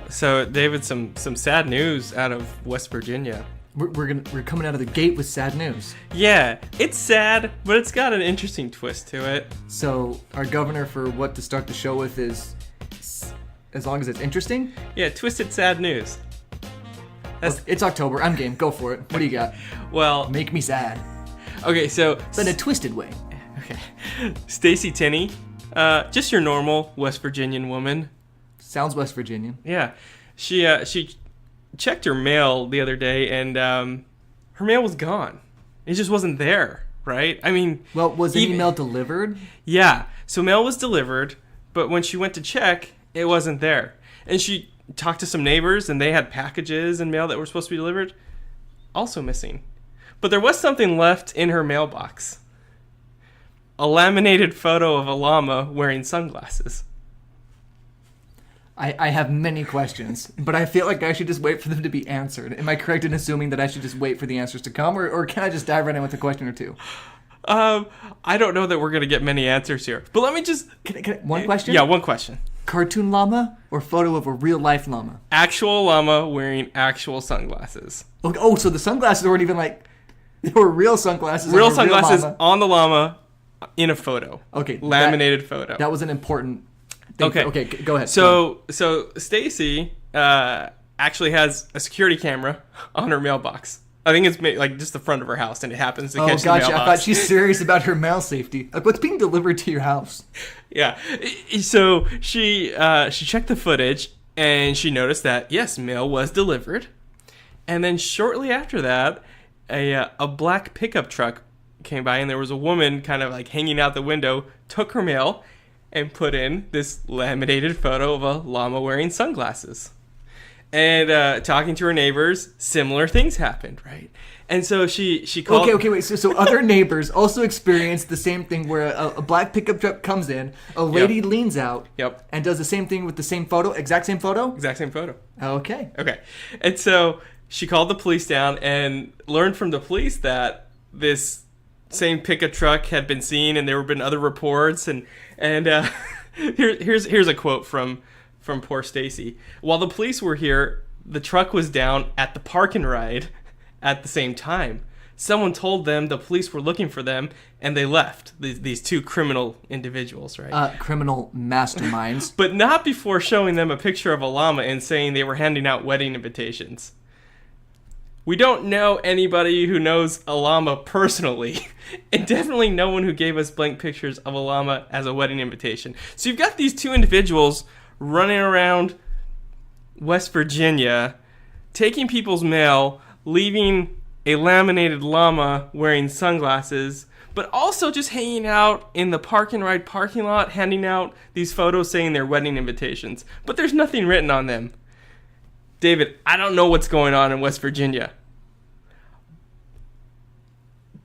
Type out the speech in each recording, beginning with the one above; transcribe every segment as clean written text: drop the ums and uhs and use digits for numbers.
So, David, some sad news out of West Virginia. We're coming out of the gate with sad news. Yeah, it's sad, but it's got an interesting twist to it. So our governor for what to start the show with is, as long as it's interesting? Yeah, twisted sad news. Well, it's October. I'm game. Go for it. What do you got? Well, make me sad. Okay, so... But in a twisted way. Okay. Stacey Tinney, just your normal West Virginian woman. Sounds West Virginian. Yeah. She checked her mail the other day, and her mail was gone. It just wasn't there, right? I mean... Well, was the email delivered? Yeah. So mail was delivered, but when she went to check, it wasn't there. And she talked to some neighbors, and they had packages and mail that were supposed to be delivered. Also missing. But there was something left in her mailbox. A laminated photo of a llama wearing sunglasses. I have many questions, but I feel like I should just wait for them to be answered. Am I correct in assuming that I should just wait for the answers to come, or can I just dive right in with a question or two? I don't know that we're going to get many answers here, but let me just... One question? Yeah, one question. Cartoon llama or photo of a real-life llama? Actual llama wearing actual sunglasses. Oh, so the sunglasses weren't even like... They were real sunglasses. Real sunglasses on the llama in a photo. Okay. Laminated photo. That was an important... Okay, go ahead. So Stacey actually has a security camera on her mailbox. I think it's like just the front of her house, and it happens to catch the mailbox. I thought she's serious about her mail safety. Like, what's being delivered to your house? Yeah. So she checked the footage, and she noticed that, yes, mail was delivered. And then shortly after that, a black pickup truck came by, and there was a woman kind of like hanging out the window, took her mail, and put in this laminated photo of a llama wearing sunglasses. And talking to her neighbors, similar things happened, right? And so she called... Okay, wait. So other neighbors also experienced the same thing where a black pickup truck comes in, a lady leans out, and does the same thing with the same photo, exact same photo? Exact same photo. Okay. And so she called the police down and learned from the police that this same pickup truck had been seen, and there had been other reports, and here's a quote from poor Stacey. While the police were here, the truck was down at the park and ride at the same time. Someone told them the police were looking for them, and they left. These two criminal individuals, right? Criminal masterminds. But not before showing them a picture of a llama and saying they were handing out wedding invitations. We don't know anybody who knows a llama personally, and definitely no one who gave us blank pictures of a llama as a wedding invitation. So you've got these two individuals running around West Virginia, taking people's mail, leaving a laminated llama wearing sunglasses, but also just hanging out in the park and ride parking lot, handing out these photos saying they're wedding invitations. But there's nothing written on them. David, I don't know what's going on in West Virginia.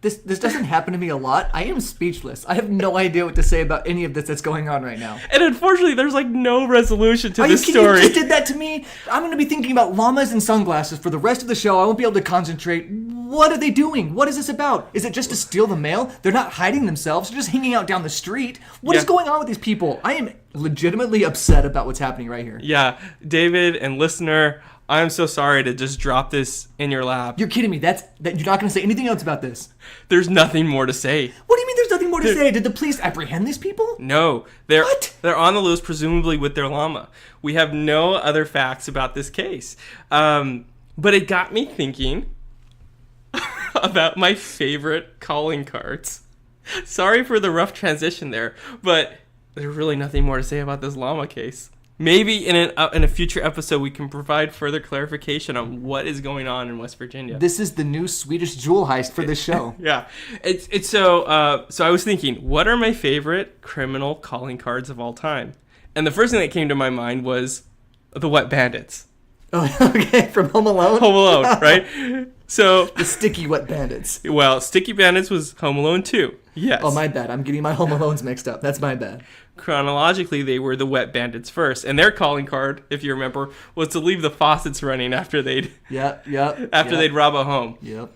This doesn't happen to me a lot. I am speechless. I have no idea what to say about any of this that's going on right now. And unfortunately, there's like no resolution to this story. You just did that to me? I'm going to be thinking about llamas and sunglasses for the rest of the show. I won't be able to concentrate. What are they doing? What is this about? Is it just to steal the mail? They're not hiding themselves. They're just hanging out down the street. What is going on with these people? I am legitimately upset about what's happening right here. Yeah, David and listener, I'm so sorry to just drop this in your lap. You're kidding me. That you're not going to say anything else about this? There's nothing more to say. What do you mean there's nothing more to say? Did the police apprehend these people? No. They're on the loose, presumably with their llama. We have no other facts about this case. But it got me thinking about my favorite calling cards. Sorry for the rough transition there, but there's really nothing more to say about this llama case. Maybe in a future episode we can provide further clarification on what is going on in West Virginia. This is the new Swedish jewel heist for this show. Yeah, it's so I was thinking, what are my favorite criminal calling cards of all time? And the first thing that came to my mind was the Wet Bandits. Oh, okay, from Home Alone. Home Alone, right? So the Sticky Wet Bandits. Well, Sticky Bandits was Home Alone 2. Yes. Oh, my bad. I'm getting my Home Alones mixed up. That's my bad. Chronologically, they were the Wet Bandits first, and their calling card, if you remember, was to leave the faucets running after they'd they'd rob a home. Yep.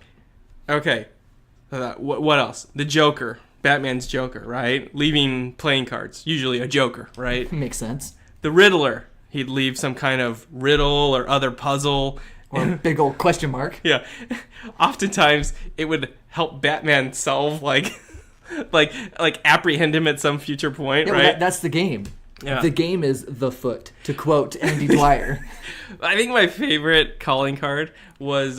Okay. What else? The Joker, Batman's Joker, right? Leaving playing cards, usually a Joker, right? Makes sense. The Riddler, he'd leave some kind of riddle or other puzzle. Or a big old question mark. Yeah. Oftentimes, it would help Batman solve, like apprehend him at some future point, Yeah, right? well, that's the game. Yeah. The game is the foot, to quote Andy Dwyer. I think my favorite calling card was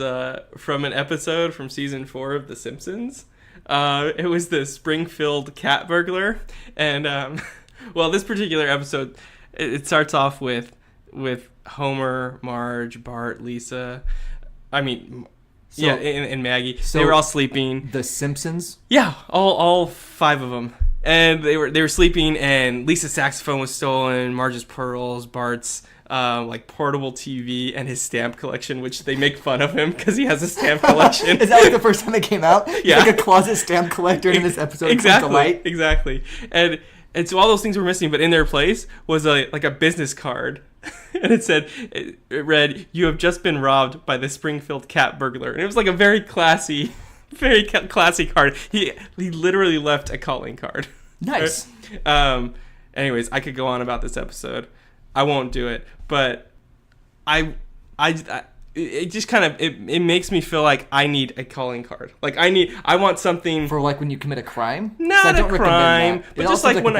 from an episode from season 4 of The Simpsons. It was the Springfield cat burglar. And, well, this particular episode, it starts off with Homer, Marge, Bart, Lisa. And Maggie. So they were all sleeping. The Simpsons? Yeah, all 5 of them. And they were sleeping, and Lisa's saxophone was stolen, Marge's pearls, Bart's portable TV, and his stamp collection, which they make fun of him because he has a stamp collection. Is that like the first time it came out? Yeah. He's like a closet stamp collector in this episode. Exactly. And so all those things were missing, but in their place was a business card. And it read, "You have just been robbed by the Springfield cat burglar." And it was like a very classy card. He literally left a calling card. Nice. Anyways, I could go on about this episode. I won't do it, but it just kind of it makes me feel like I need a calling card. Like I want something for like when you commit a crime. Not a crime, but just like when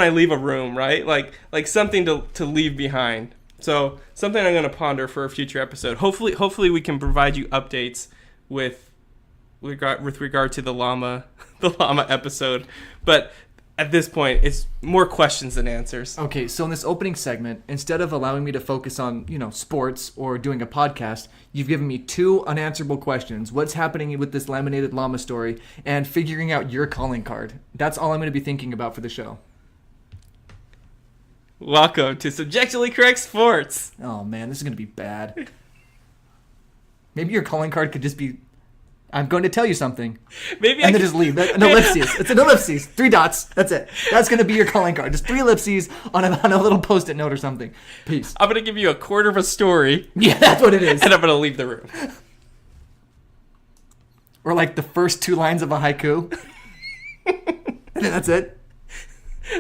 I leave a room, right? Like something to leave behind. So something I'm going to ponder for a future episode. Hopefully we can provide you updates with regard to the llama episode, but at this point it's more questions than answers. Okay, so in this opening segment, instead of allowing me to focus on sports or doing a podcast, you've given me 2 unanswerable questions: what's happening with this laminated llama story, and figuring out your calling card. That's all I'm going to be thinking about for the show. Welcome to Subjectively Correct Sports. Oh man, this is going to be bad. Maybe your calling card could just be, "I'm going to tell you something." Maybe and then just leave. An ellipses. It's an ellipses. 3 dots. That's it. That's going to be your calling card. Just 3 ellipses on a little Post-it note or something. Peace. I'm going to give you a quarter of a story. Yeah, that's what it is. And I'm going to leave the room. Or like the first 2 lines of a haiku. And then that's it.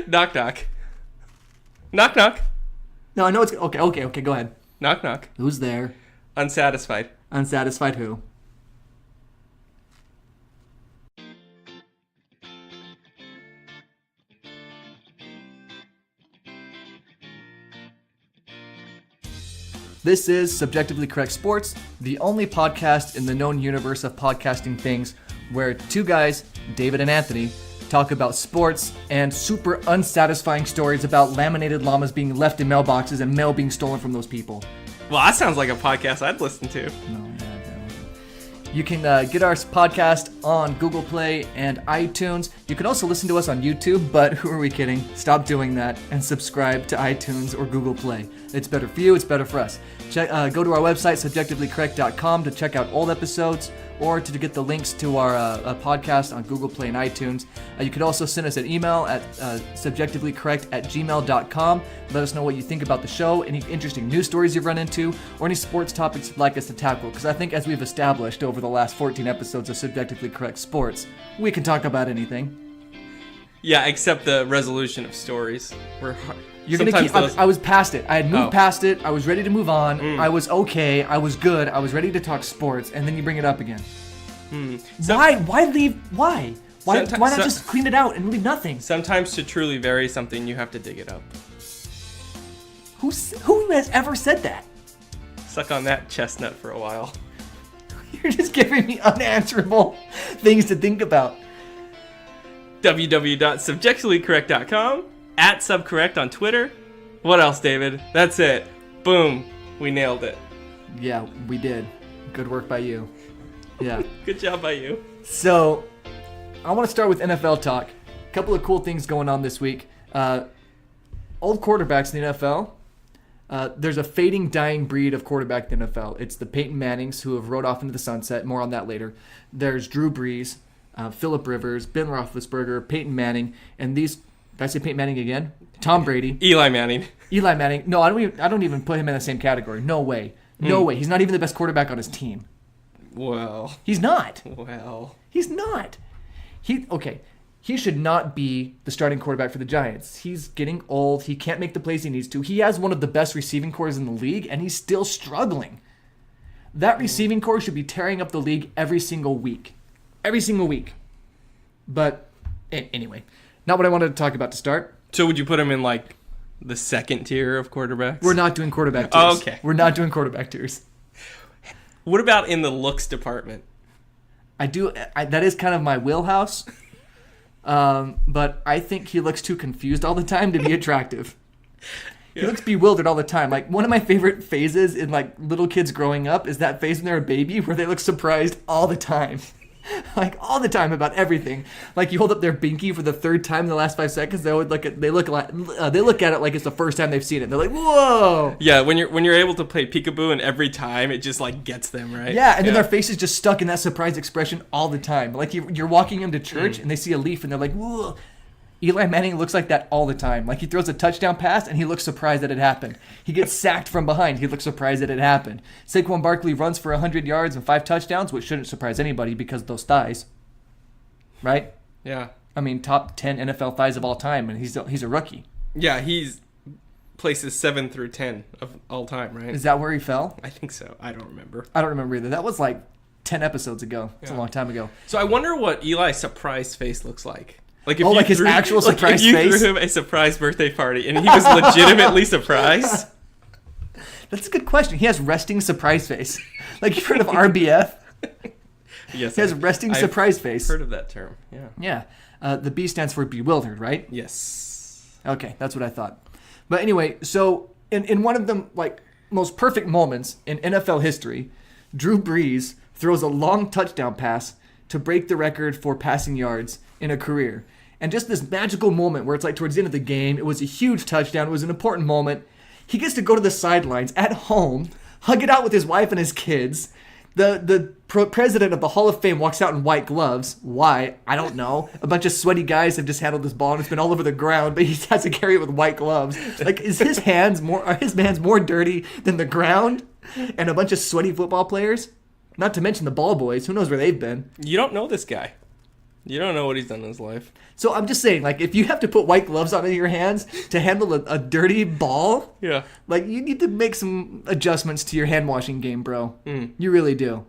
Knock, knock. Knock, knock. No, I know it's... Okay, go ahead. Knock, knock. Who's there? Unsatisfied. Unsatisfied who? This is Subjectively Correct Sports, the only podcast in the known universe of podcasting things where 2 guys, David and Anthony, talk about sports and super unsatisfying stories about laminated llamas being left in mailboxes and mail being stolen from those people. Well, that sounds like a podcast I'd listen to. You can get our podcast on Google Play and iTunes. You can also listen to us on YouTube, but who are we kidding? Stop doing that and subscribe to iTunes or Google Play. It's better for you, it's better for us. Go to our website, subjectivelycorrect.com, to check out old episodes or to get the links to our podcast on Google Play and iTunes. You could also send us an email at subjectivelycorrect@gmail.com. Let us know what you think about the show, any interesting news stories you've run into, or any sports topics you'd like us to tackle. Because I think as we've established over the last 14 episodes of Subjectively Correct Sports, we can talk about anything. Yeah, except the resolution of stories. You're gonna keep. I was past it. I had moved past it. I was ready to move on. I was okay. I was good. I was ready to talk sports, and then you bring it up again. Why? Why leave? Why? Why not just clean it out and leave nothing? Sometimes to truly vary something, you have to dig it up. Who has ever said that? Suck on that chestnut for a while. You're just giving me unanswerable things to think about. www.subjectivelycorrect.com, @subcorrect on Twitter. What else, David? That's it. Boom. We nailed it. Yeah, we did. Good work by you. Yeah. Good job by you. So, I want to start with NFL talk. A couple of cool things going on this week. Old quarterbacks in the NFL. There's a fading, dying breed of quarterback in the NFL. It's the Peyton Mannings who have rode off into the sunset. More on that later. There's Drew Brees, Phillip Rivers, Ben Roethlisberger, Peyton Manning, and these. Did I say Peyton Manning again? Tom Brady. Eli Manning. No, I don't even put him in the same category. No way. No way. He's not even the best quarterback on his team. Well. He's not. Well. He's not. Okay. he should not be the starting quarterback for the Giants. He's getting old. He can't make the plays he needs to. He has one of the best receiving cores in the league, and he's still struggling. That receiving core should be tearing up the league every single week. Every single week. But anyway, not what I wanted to talk about to start. So would you put him in like the second tier of quarterbacks? We're not doing quarterback tiers. Oh, okay. We're not doing quarterback tiers. What about in the looks department? That is kind of my wheelhouse. But I think he looks too confused all the time to be attractive. He looks bewildered all the time. Like, one of my favorite phases in, like, little kids growing up is that phase when they're a baby where they look surprised all the time. Like, all the time about everything. Like, you hold up their binky for the third time in the last 5 seconds, they look at it like it's the first time they've seen it. They're like, whoa! Yeah, when you're able to play peekaboo, and every time it just, like, gets them, right? Yeah, and then their face is just stuck in that surprised expression all the time. Like, you're walking into church, and they see a leaf, and they're like, whoa! Eli Manning looks like that all the time. Like, he throws a touchdown pass, and he looks surprised that it happened. He gets sacked from behind. He looks surprised that it happened. Saquon Barkley runs for 100 yards and 5 touchdowns, which shouldn't surprise anybody because of those thighs. Right? Yeah. I mean, top 10 NFL thighs of all time, and he's a rookie. Yeah, he's places 7 through 10 of all time, right? Is that where he fell? I think so. I don't remember. I don't remember either. That was like 10 episodes ago. It's a long time ago. So I wonder what Eli's surprise face looks like. Like if like his actual surprise face? face? If you threw him a surprise birthday party and he was legitimately surprised? That's a good question. He has resting surprise face. Like, you've heard of RBF? Yes. He has resting surprise face. I've heard of that term, yeah. Yeah. The B stands for bewildered, right? Yes. Okay, that's what I thought. But anyway, so in one of the, like, most perfect moments in NFL history, Drew Brees throws a long touchdown pass to break the record for passing yards in a career. And just this magical moment where it's like towards the end of the game, it was a huge touchdown, it was an important moment. He gets to go to the sidelines at home, hug it out with his wife and his kids. The president of the Hall of Fame walks out in white gloves. Why? I don't know. A bunch of sweaty guys have just handled this ball and it's been all over the ground, but he has to carry it with white gloves. Like, are his hands more dirty than the ground and a bunch of sweaty football players? Not to mention the ball boys. Who knows where they've been? You don't know this guy. You don't know what he's done in his life. So I'm just saying, like, if you have to put white gloves on your hands to handle a dirty ball, yeah, like, you need to make some adjustments to your hand washing game, bro. You really do.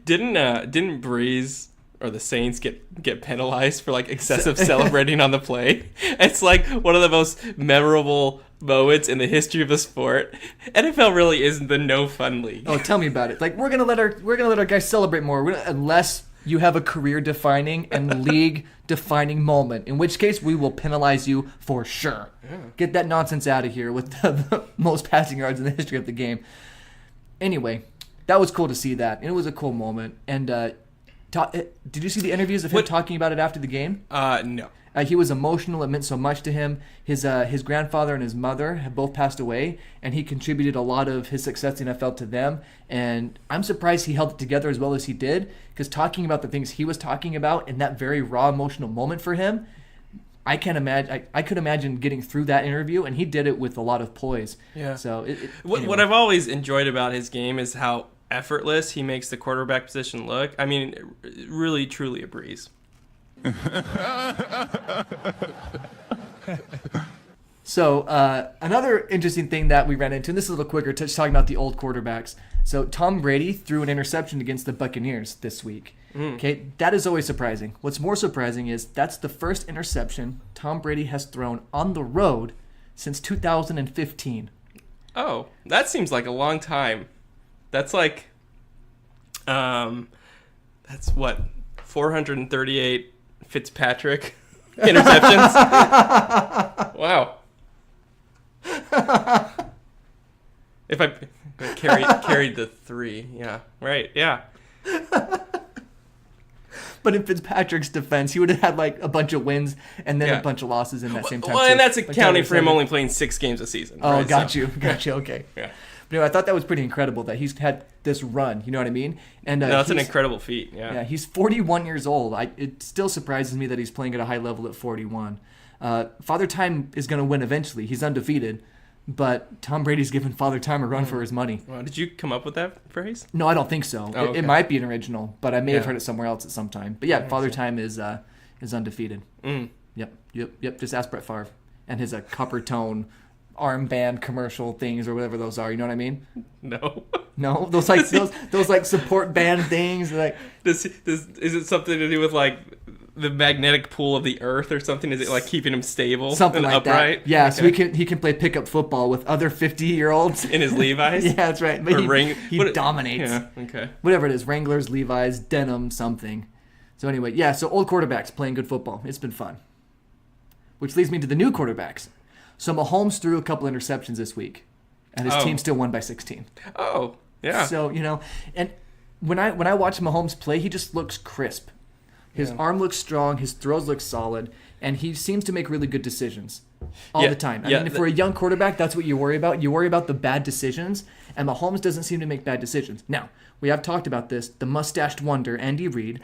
Didn't Breeze or the Saints get penalized for like excessive celebrating on the play? It's like one of the most memorable moments in the history of the sport. NFL really isn't the no fun league. Oh, tell me about it. Like, we're gonna let our guys celebrate more, unless you have a career-defining and league-defining moment, in which case we will penalize you for sure. Yeah. Get that nonsense out of here with the most passing yards in the history of the game. Anyway, that was cool to see that, and it was a cool moment. And did you see the interviews of him talking about it after the game? No. He was emotional. It meant so much to him. His grandfather and his mother have both passed away, and he contributed a lot of his success in NFL to them. And I'm surprised he held it together as well as he did, because talking about the things he was talking about in that very raw emotional moment for him, I can't imagine. I could imagine getting through that interview, and he did it with a lot of poise. Yeah. So anyway. What I've always enjoyed about his game is how effortless he makes the quarterback position look. I mean, really, truly a breeze. So another interesting thing that we ran into, and this is a little quicker, just talking about the old quarterbacks. So Tom Brady threw an interception against the Buccaneers this week. Okay, that is always surprising. What's more surprising is that's the first interception Tom Brady has thrown on the road since 2015. Oh, that seems like a long time. That's like, that's what, 438 Fitzpatrick interceptions? Wow. If I carried the 3, yeah, right, yeah. But in Fitzpatrick's defense, he would have had like a bunch of wins and then a bunch of losses in that same time. Well, and that's accounting for him only playing 6 games a season. Oh, right? got you, okay. Yeah. But anyway, I thought that was pretty incredible that he's had this run. You know what I mean? And no, that's an incredible feat. Yeah. Yeah, he's 41 years old. It still surprises me that he's playing at a high level at 41. Father Time is going to win eventually. He's undefeated. But Tom Brady's giving Father Time a run for his money. Wow, did you come up with that phrase? No, I don't think so. Oh, okay. It might be an original, but I may have heard it somewhere else at some time. But yeah, Father Time is is undefeated. Mm. Yep. Just ask Brett Favre and his copper tone armband commercial things or whatever those are. You know what I mean? No, those like support band things. Like, is it something to do with like the magnetic pull of the earth or something? Is it like keeping him stable, something and like upright? that? Yeah, Okay. so he can play pickup football with other 50-year-olds In his Levi's. Yeah, that's right. But he dominates. Yeah. Okay. Whatever it is, Wranglers, Levi's, denim, something. So anyway, yeah. So old quarterbacks playing good football. It's been fun. Which leads me to the new quarterbacks. So Mahomes threw a couple interceptions this week, and his team still won by 16. Oh, yeah. So, and when I watch Mahomes play, he just looks crisp. His arm looks strong, his throws look solid, and he seems to make really good decisions all the time. I mean, for a young quarterback, that's what you worry about. You worry about the bad decisions, and Mahomes doesn't seem to make bad decisions. Now, we have talked about this. The mustached wonder, Andy Reid,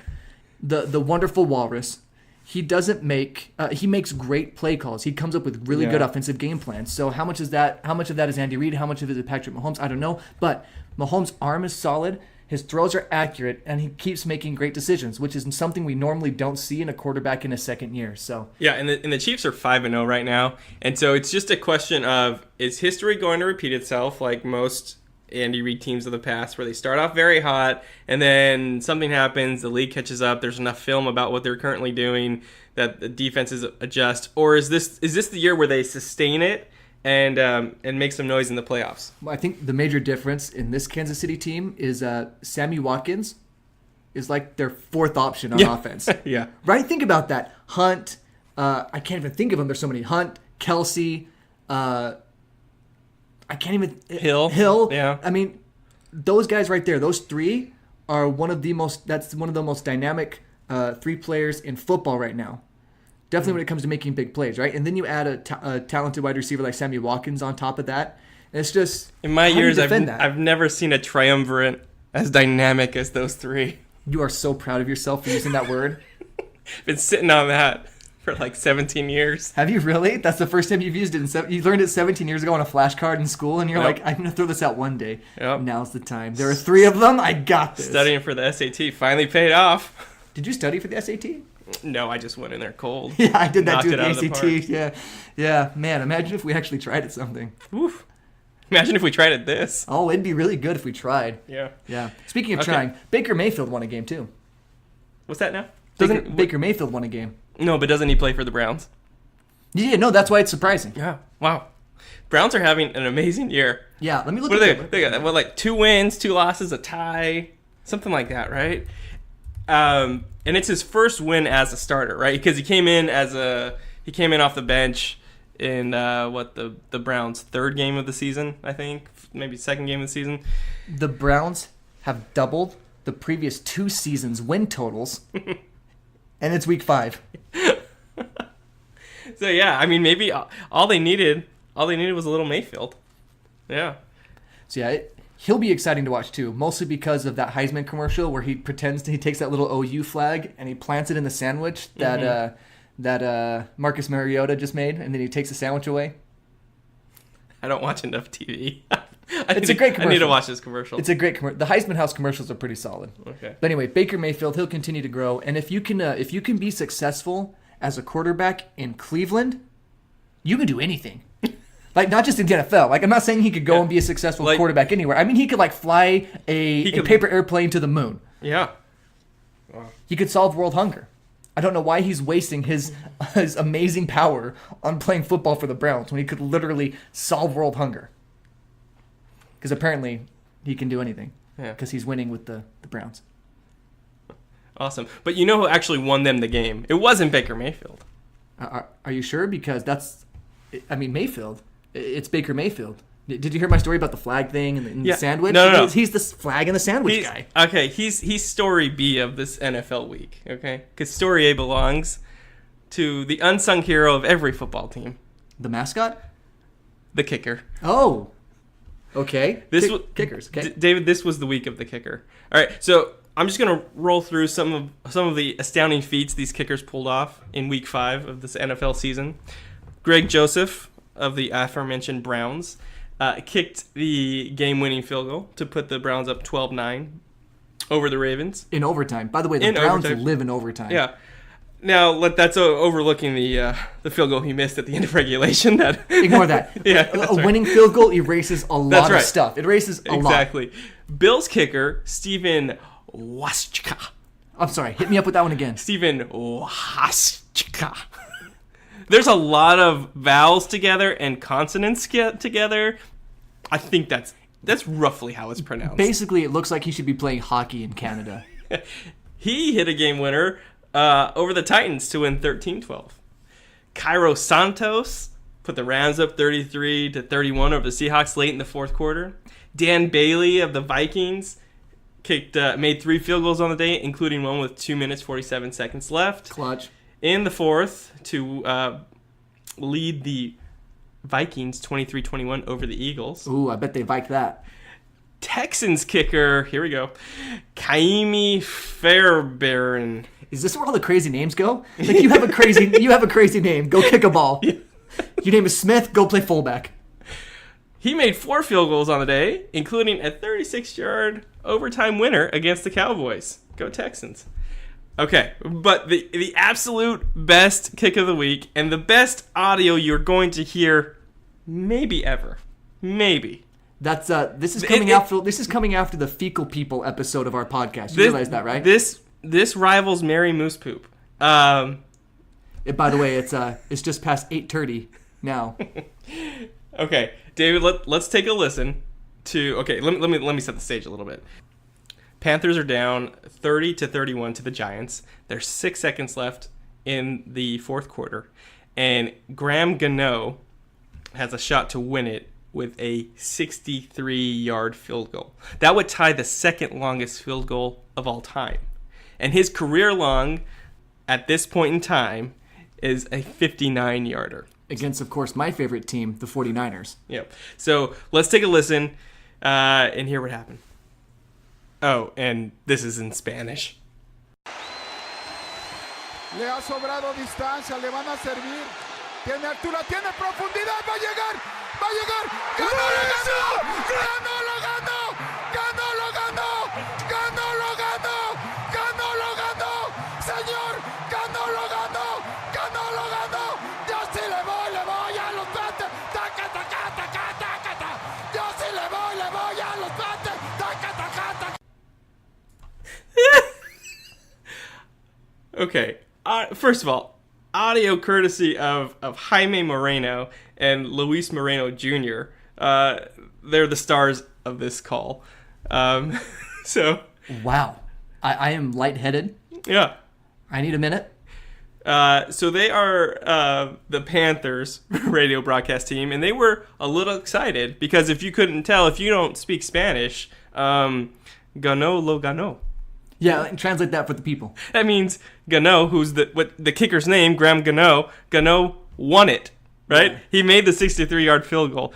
the wonderful walrus, he makes great play calls. He comes up with really good offensive game plans. So how much of that is Andy Reid? How much of it is Patrick Mahomes? I don't know. But Mahomes' arm is solid. His throws are accurate, and he keeps making great decisions, which is something we normally don't see in a quarterback in his second year. So yeah, and the Chiefs are 5-0 right now, and so it's just a question of, is history going to repeat itself like most Andy Reid teams of the past, where they start off very hot and then something happens, the league catches up, there's enough film about what they're currently doing that the defenses adjust, or is this the year where they sustain it and make some noise in the playoffs? I think the major difference in this Kansas City team is Sammy Watkins is like their fourth option on offense. Yeah. Right? Think about that. Hunt, I can't even think of them. There's so many. Hunt, Kelsey, I can't even... Hill. Yeah. I mean, those guys right there, those three are one of the most dynamic three players in football right now. Definitely when it comes to making big plays, right? And then you add a talented wide receiver like Sammy Watkins on top of that. And it's just... In my years, I've never seen a triumvirate as dynamic as those three. You are so proud of yourself for using that word. Been sitting on that for like 17 years. Have you really? That's the first time you've used it. You learned it 17 years ago on a flashcard in school, and you're like, I'm going to throw this out one day. Yep. Now's the time. There are three of them. I got this. Studying for the SAT finally paid off. Did you study for the SAT? No, I just went in there cold. Yeah, I did that Knocked too. it out of the ACT. park. Yeah. Man, imagine if we actually tried at something. Oof. Imagine if we tried at this. Oh, it'd be really good if we tried. Yeah. Speaking of trying, Baker Mayfield won a game too. What's that now? Baker Mayfield won a game. No, but doesn't he play for the Browns? Yeah, no, that's why it's surprising. Yeah. Wow. Browns are having an amazing year. Yeah, let me look What at are they got like 2 wins, 2 losses, a tie, something like that, right? And it's his first win as a starter, right? Because he came in off the bench in the Browns' third game of the season, I think, maybe second game of the season. The Browns have doubled the previous 2 seasons' win totals, and it's week 5. So yeah, I mean, maybe all they needed was a little Mayfield. Yeah. So yeah, he'll be exciting to watch too, mostly because of that Heisman commercial where he takes that little OU flag and he plants it in the sandwich that Marcus Mariota just made, and then he takes the sandwich away. I don't watch enough TV. It's a great commercial. I need to watch this commercial. It's a great commercial. The Heisman House commercials are pretty solid. Okay. But anyway, Baker Mayfield, he'll continue to grow, and if you can be successful as a quarterback in Cleveland, you can do anything. Like, not just in the NFL. Like, I'm not saying he could go and be a successful quarterback anywhere. I mean, he could, like, fly a paper airplane to the moon. Yeah. Wow. He could solve world hunger. I don't know why he's wasting his amazing power on playing football for the Browns when he could literally solve world hunger. Because apparently he can do anything. Yeah. Because he's winning with the Browns. Awesome. But you know who actually won them the game? It wasn't Baker Mayfield. Are you sure? Because Mayfield. It's Baker Mayfield. Did you hear my story about the flag thing and the sandwich? No. He's the flag and the sandwich guy. Okay, he's story B of this NFL week, okay? Because story A belongs to the unsung hero of every football team. The mascot? The kicker. Oh. Okay. Kickers. Okay. David, this was the week of the kicker. All right, so I'm just going to roll through some of the astounding feats these kickers pulled off in week 5 of this NFL season. Greg Joseph of the aforementioned Browns kicked the game-winning field goal to put the Browns up 12-9 over the Ravens. In overtime. By the way, the Browns live in overtime. Yeah. Now, that's overlooking the field goal he missed at the end of regulation. Ignore that. Yeah, a winning field goal erases a lot right. of stuff. It erases a lot. Exactly. Bills kicker, Steven Waschka. I'm sorry. Hit me up with that one again. Steven Waschka. There's a lot of vowels together and consonants together. I think that's roughly how it's pronounced. Basically, it looks like he should be playing hockey in Canada. He hit a game winner over the Titans to win 13-12. Cairo Santos put the Rams up 33-31 over the Seahawks late in the fourth quarter. Dan Bailey of the Vikings made 3 field goals on the day, including one with 2 minutes 47 seconds left. Clutch. In the fourth to lead the Vikings 23-21 over the Eagles. Ooh, I bet they Vike that. Texans kicker, here we go, Kaimi Fairbairn. Is this where all the crazy names go? Like you have a crazy name. Go kick a ball. Yeah. Your name is Smith. Go play fullback. He made 4 field goals on the day, including a 36-yard overtime winner against the Cowboys. Go Texans. Okay, but the absolute best kick of the week and the best audio you're going to hear maybe ever. Maybe. That's this is coming after the fecal people episode of our podcast. You realize that, right? This rivals Mary Moose Poop. By the way, it's just past 8:30 now. Okay, David, let's take a listen to. Okay, let me set the stage a little bit. Panthers are down 30-31 to the Giants. There's 6 seconds left in the fourth quarter, and Gano has a shot to win it with a 63-yard field goal. That would tie the second longest field goal of all time. And his career long, at this point in time, is a 59-yarder. Against, of course, my favorite team, the 49ers. Yep. So let's take a listen and hear what happened. Oh, and this is in Spanish. Le ha sobrado distancia, le van a servir. Tiene altura, tiene profundidad, va a llegar. ¡Gano lo ganó! ¡Gano lo ganó! ¡Gano lo ganó! ¡Gano lo ganó! ¡Gano lo ganó! ¡Señor! ¡Gano lo ganó! ¡Gano lo ganó! Yo sí le voy a los Panthers. ¡Taca, taca, taca, taca, taca! Yo sí le voy a los Panthers. ¡Taca, taca, taca! Okay, first of all, audio courtesy of Jaime Moreno and Luis Moreno Jr. They're the stars of this call. So wow, I am lightheaded. Yeah, I need a minute. So they are the Panthers radio broadcast team, and they were a little excited because if you couldn't tell, if you don't speak Spanish, Gano lo ganó. Yeah, translate that for the people. That means Gano, who's the kicker's name, Graham Gano won it, right? Yeah. He made the 63-yard field goal.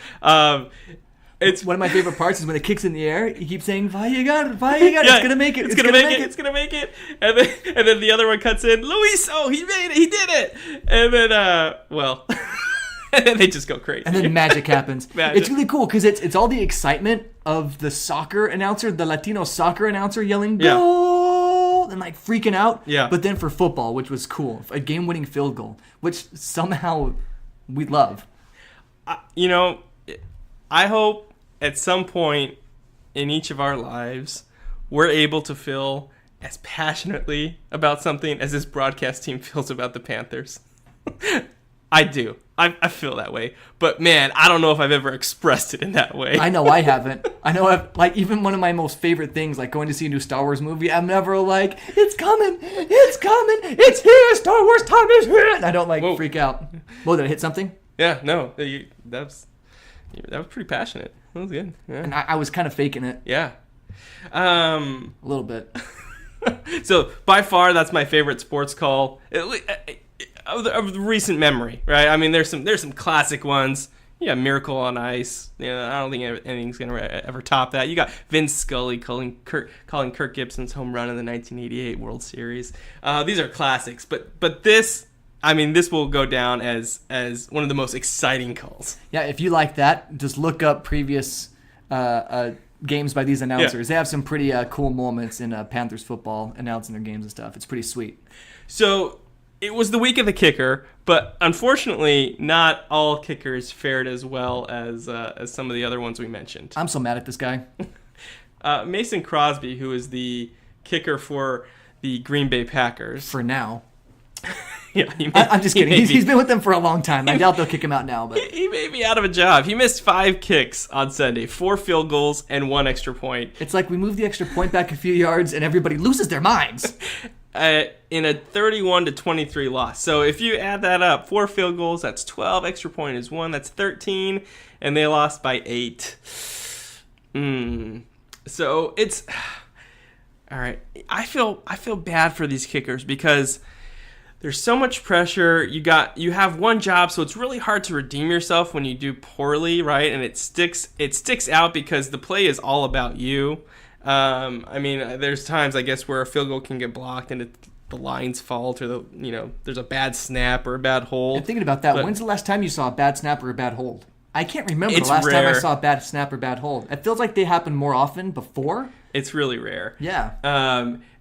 It's one of my favorite parts is when it kicks in the air, he keeps saying, "Va llegar, yeah, it's gonna make it, it's gonna make it," and then the other one cuts in, Luis, oh, he made it, he did it, and then well. And then they just go crazy. And then magic happens. Magic. It's really cool because it's all the excitement of the soccer announcer, the Latino soccer announcer yelling, "Goal!" and like freaking out. Yeah. But then for football, which was cool, a game-winning field goal, which somehow we love. I hope at some point in each of our lives, we're able to feel as passionately about something as this broadcast team feels about the Panthers. I do. I feel that way. But man, I don't know if I've ever expressed it in that way. I know I haven't. I know I've, like, even one of my most favorite things, like going to see a new Star Wars movie, I'm never like, it's coming, it's here, Star Wars time is here. And I don't freak out. Whoa, did I hit something? Yeah, no. That was pretty passionate. That was good. Yeah. And I was kind of faking it. Yeah. A little bit. So by far, that's my favorite sports call. Of the recent memory, right? I mean, there's some classic ones. Yeah, Miracle on Ice. I don't think anything's gonna ever top that. You got Vince Scully calling Kirk Gibson's home run in the 1988 World Series. These are classics, but this, I mean, this will go down as one of the most exciting calls. Yeah, if you like that, just look up previous games by these announcers. Yeah. They have some pretty cool moments in Panthers football announcing their games and stuff. It's pretty sweet. So, it was the week of the kicker, but unfortunately, not all kickers fared as well as some of the other ones we mentioned. I'm so mad at this guy. Mason Crosby, who is the kicker for the Green Bay Packers. For now. Yeah, I'm just kidding. He's been with them for a long time. I doubt they'll kick him out now. But he may be out of a job. He missed 5 kicks on Sunday, 4 field goals, and 1 extra point. It's like we move the extra point back a few yards, and everybody loses their minds. In a 31-23 loss. So if you add that up, 4 field goals, that's 12. Extra point is 1, that's 13. And they lost by 8. So it's... All right. I feel bad for these kickers because... There's so much pressure. You have one job, so it's really hard to redeem yourself when you do poorly, right? And it sticks out because the play is all about you. I mean, there's times I guess where a field goal can get blocked and the line's fault or there's a bad snap or a bad hold. I'm thinking about that. When's the last time you saw a bad snap or a bad hold? I can't remember the It's last time I rare. saw a bad snap or bad hold. It feels like they happen more often before. It's really rare. Yeah.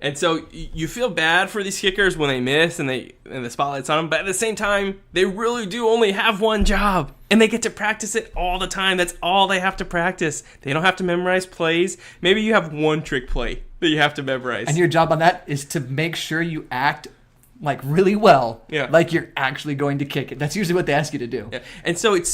And so you feel bad for these kickers when they miss and the spotlight's on them, but at the same time, they really do only have one job, and they get to practice it all the time. That's all they have to practice. They don't have to memorize plays. Maybe you have one trick play that you have to memorize. And your job on that is to make sure you act like really well, like you're actually going to kick it. That's usually what they ask you to do. Yeah. And so it's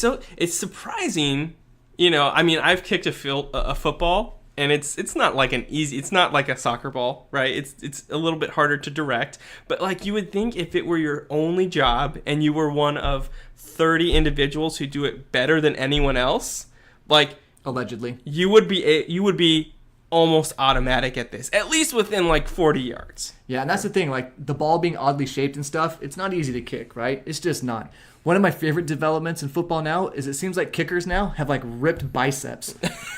surprising, I mean, I've kicked a football. And it's not like it's not like a soccer ball, right? It's a little bit harder to direct. But like you would think if it were your only job and you were one of 30 individuals who do it better than anyone else, like allegedly, you would be almost automatic at this, at least within like 40 yards. Yeah, and that's the thing, like the ball being oddly shaped and stuff, it's not easy to kick, right? It's just not. One of my favorite developments in football now is it seems like kickers now have like ripped biceps,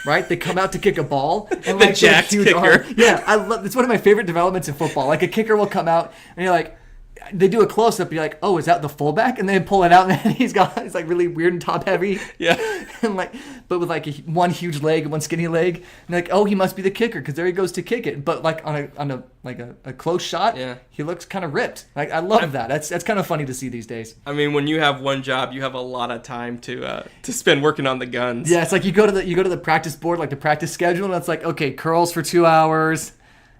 right? They come out to kick a ball and like jacked huge kicker. arm. Yeah, it's one of my favorite developments in football. Like a kicker will come out and you're like, they do a close up. You're like, oh, is that the fullback? And then pull it out, and he's like really weird and top heavy. Yeah, and but with like one huge leg and one skinny leg. And like, oh, he must be the kicker because there he goes to kick it. But like on a close shot, he looks kind of ripped. Like I love that. That's kind of funny to see these days. I mean, when you have one job, you have a lot of time to spend working on the guns. Yeah, it's like you go to the practice board, like the practice schedule, and it's like, okay, curls for 2 hours,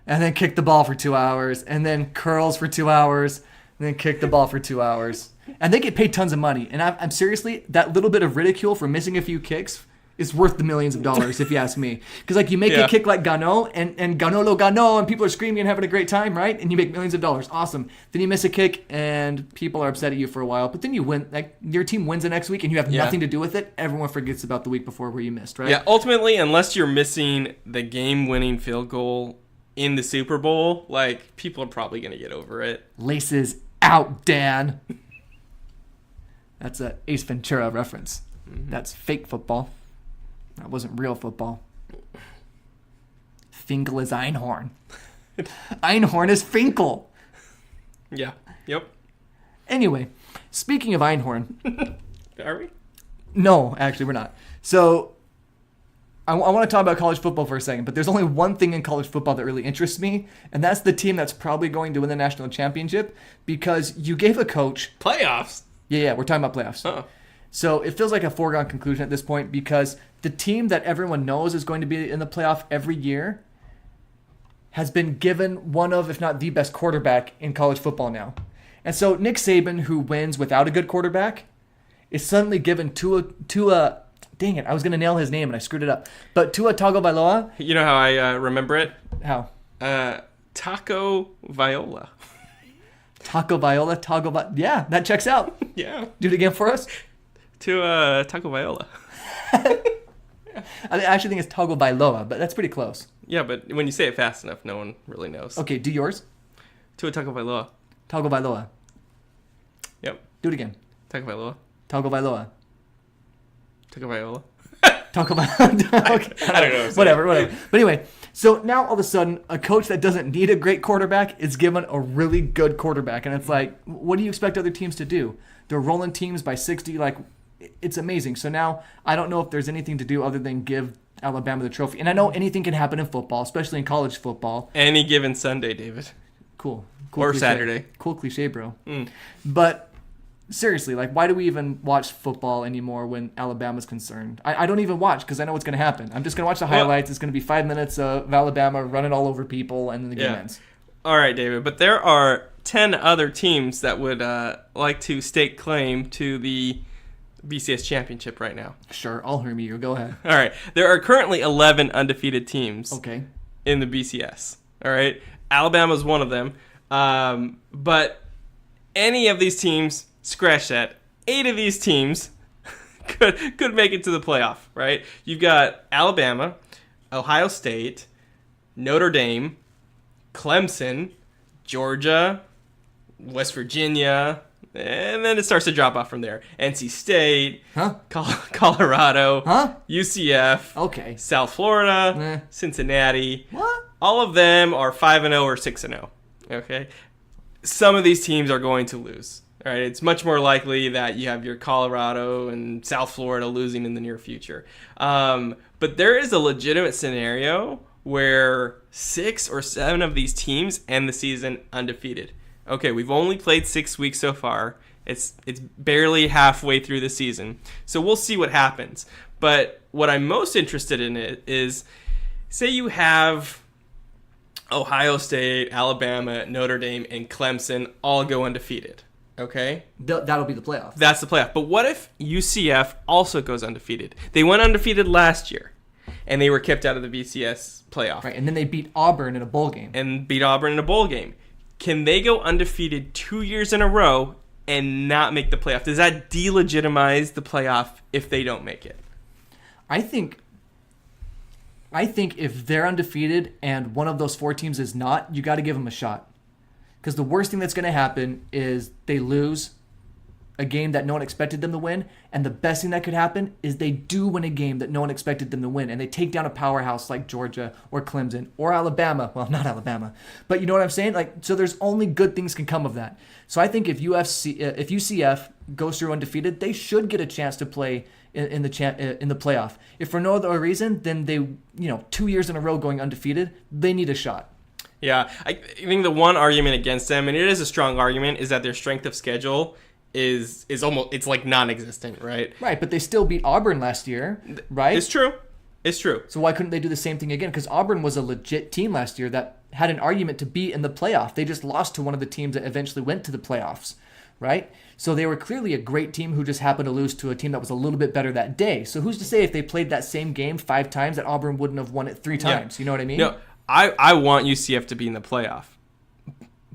and then kick the ball for 2 hours, and then curls for 2 hours. And then kick the ball for 2 hours. And they get paid tons of money. And I'm seriously, that little bit of ridicule for missing a few kicks is worth the millions of dollars, if you ask me. Because like you make a kick like Gano, and Gano lo Gano, and people are screaming and having a great time, right? And you make millions of dollars. Awesome. Then you miss a kick, and people are upset at you for a while. But then you win. Like your team wins the next week, and you have nothing to do with it. Everyone forgets about the week before where you missed, right? Yeah, ultimately, unless you're missing the game-winning field goal in the Super Bowl, like people are probably going to get over it. Laces out, Dan. That's a Ace Ventura reference. Mm-hmm. That's fake football. That wasn't real football. Finkel is Einhorn. Einhorn is Finkel. Yeah. Yep. Anyway, speaking of Einhorn. Are we? No, actually, we're not. So, I want to talk about college football for a second, but there's only one thing in college football that really interests me, and that's the team that's probably going to win the national championship, because you gave a coach... Playoffs? Yeah, we're talking about playoffs. Uh-oh. So it feels like a foregone conclusion at this point, because the team that everyone knows is going to be in the playoff every year has been given one of, if not the best quarterback in college football now. And so Nick Saban, who wins without a good quarterback, is suddenly given Tua. Dang it, I was going to nail his name and I screwed it up. But Tua Tagovailoa. You know how I remember it? How? Taco Viola. Yeah, that checks out. Yeah. Do it again for us. Taco Viola. I actually think it's Tagovailoa, but that's pretty close. Yeah, but when you say it fast enough, no one really knows. Okay, do yours. Taco Viola. Tagovailoa. Yep. Do it again. Taco Viola. Tagovailoa. Taco Viola. Okay. I don't know. Whatever. But anyway, so now all of a sudden, a coach that doesn't need a great quarterback is given a really good quarterback. And it's like, what do you expect other teams to do? They're rolling teams by 60. Like, it's amazing. So now I don't know if there's anything to do other than give Alabama the trophy. And I know anything can happen in football, especially in college football. Any given Sunday, David. Cool. Or cliche. Saturday. Cool cliche, bro. But seriously, like, why do we even watch football anymore when Alabama's concerned? I don't even watch because I know what's going to happen. I'm just going to watch the highlights. It's going to be 5 minutes of Alabama running all over people, and then the game ends. All right, David. But there are 10 other teams that would like to stake claim to the BCS championship right now. Sure, I'll hear you. Go ahead. All right. There are currently 11 undefeated teams in the BCS. All right. Alabama's one of them. But any of these teams, scratch that. 8 of these teams could make it to the playoff, right? You've got Alabama, Ohio State, Notre Dame, Clemson, Georgia, West Virginia, and then it starts to drop off from there. NC State, Colorado, UCF, South Florida, Cincinnati. What? All of them are 5-0 or 6-0. Okay? Some of these teams are going to lose. All right? It's much more likely that you have your Colorado and South Florida losing in the near future. But there is a legitimate scenario where 6 or 7 of these teams end the season undefeated. Okay, we've only played 6 weeks so far. It's barely halfway through the season. So we'll see what happens. But what I'm most interested in is, say you have Ohio State, Alabama, Notre Dame, and Clemson all go undefeated. Okay? That'll be the playoff. That's the playoff. But what if UCF also goes undefeated? They went undefeated last year, and they were kept out of the BCS playoff. Right, and then they beat Auburn in a bowl game. Can they go undefeated 2 years in a row and not make the playoff? Does that delegitimize the playoff if they don't make it? I think if they're undefeated and one of those 4 teams is not, you got to give them a shot. Because the worst thing that's going to happen is they lose a game that no one expected them to win, and the best thing that could happen is they do win a game that no one expected them to win, and they take down a powerhouse like Georgia or Clemson or Alabama. Well, not Alabama, but you know what I'm saying? Like, so there's only good things can come of that. So I think if UCF goes through undefeated, they should get a chance to play in the playoff. If for no other reason, then they, 2 years in a row going undefeated, they need a shot. Yeah, I think the one argument against them, and it is a strong argument, is that their strength of schedule is almost, it's like non-existent, right? Right, but they still beat Auburn last year, right? It's true. So why couldn't they do the same thing again? Because Auburn was a legit team last year that had an argument to be in the playoff. They just lost to one of the teams that eventually went to the playoffs, right? So they were clearly a great team who just happened to lose to a team that was a little bit better that day. So who's to say if they played that same game 5 times that Auburn wouldn't have won it 3 times? Yeah. You know what I mean? No, I want UCF to be in the playoff.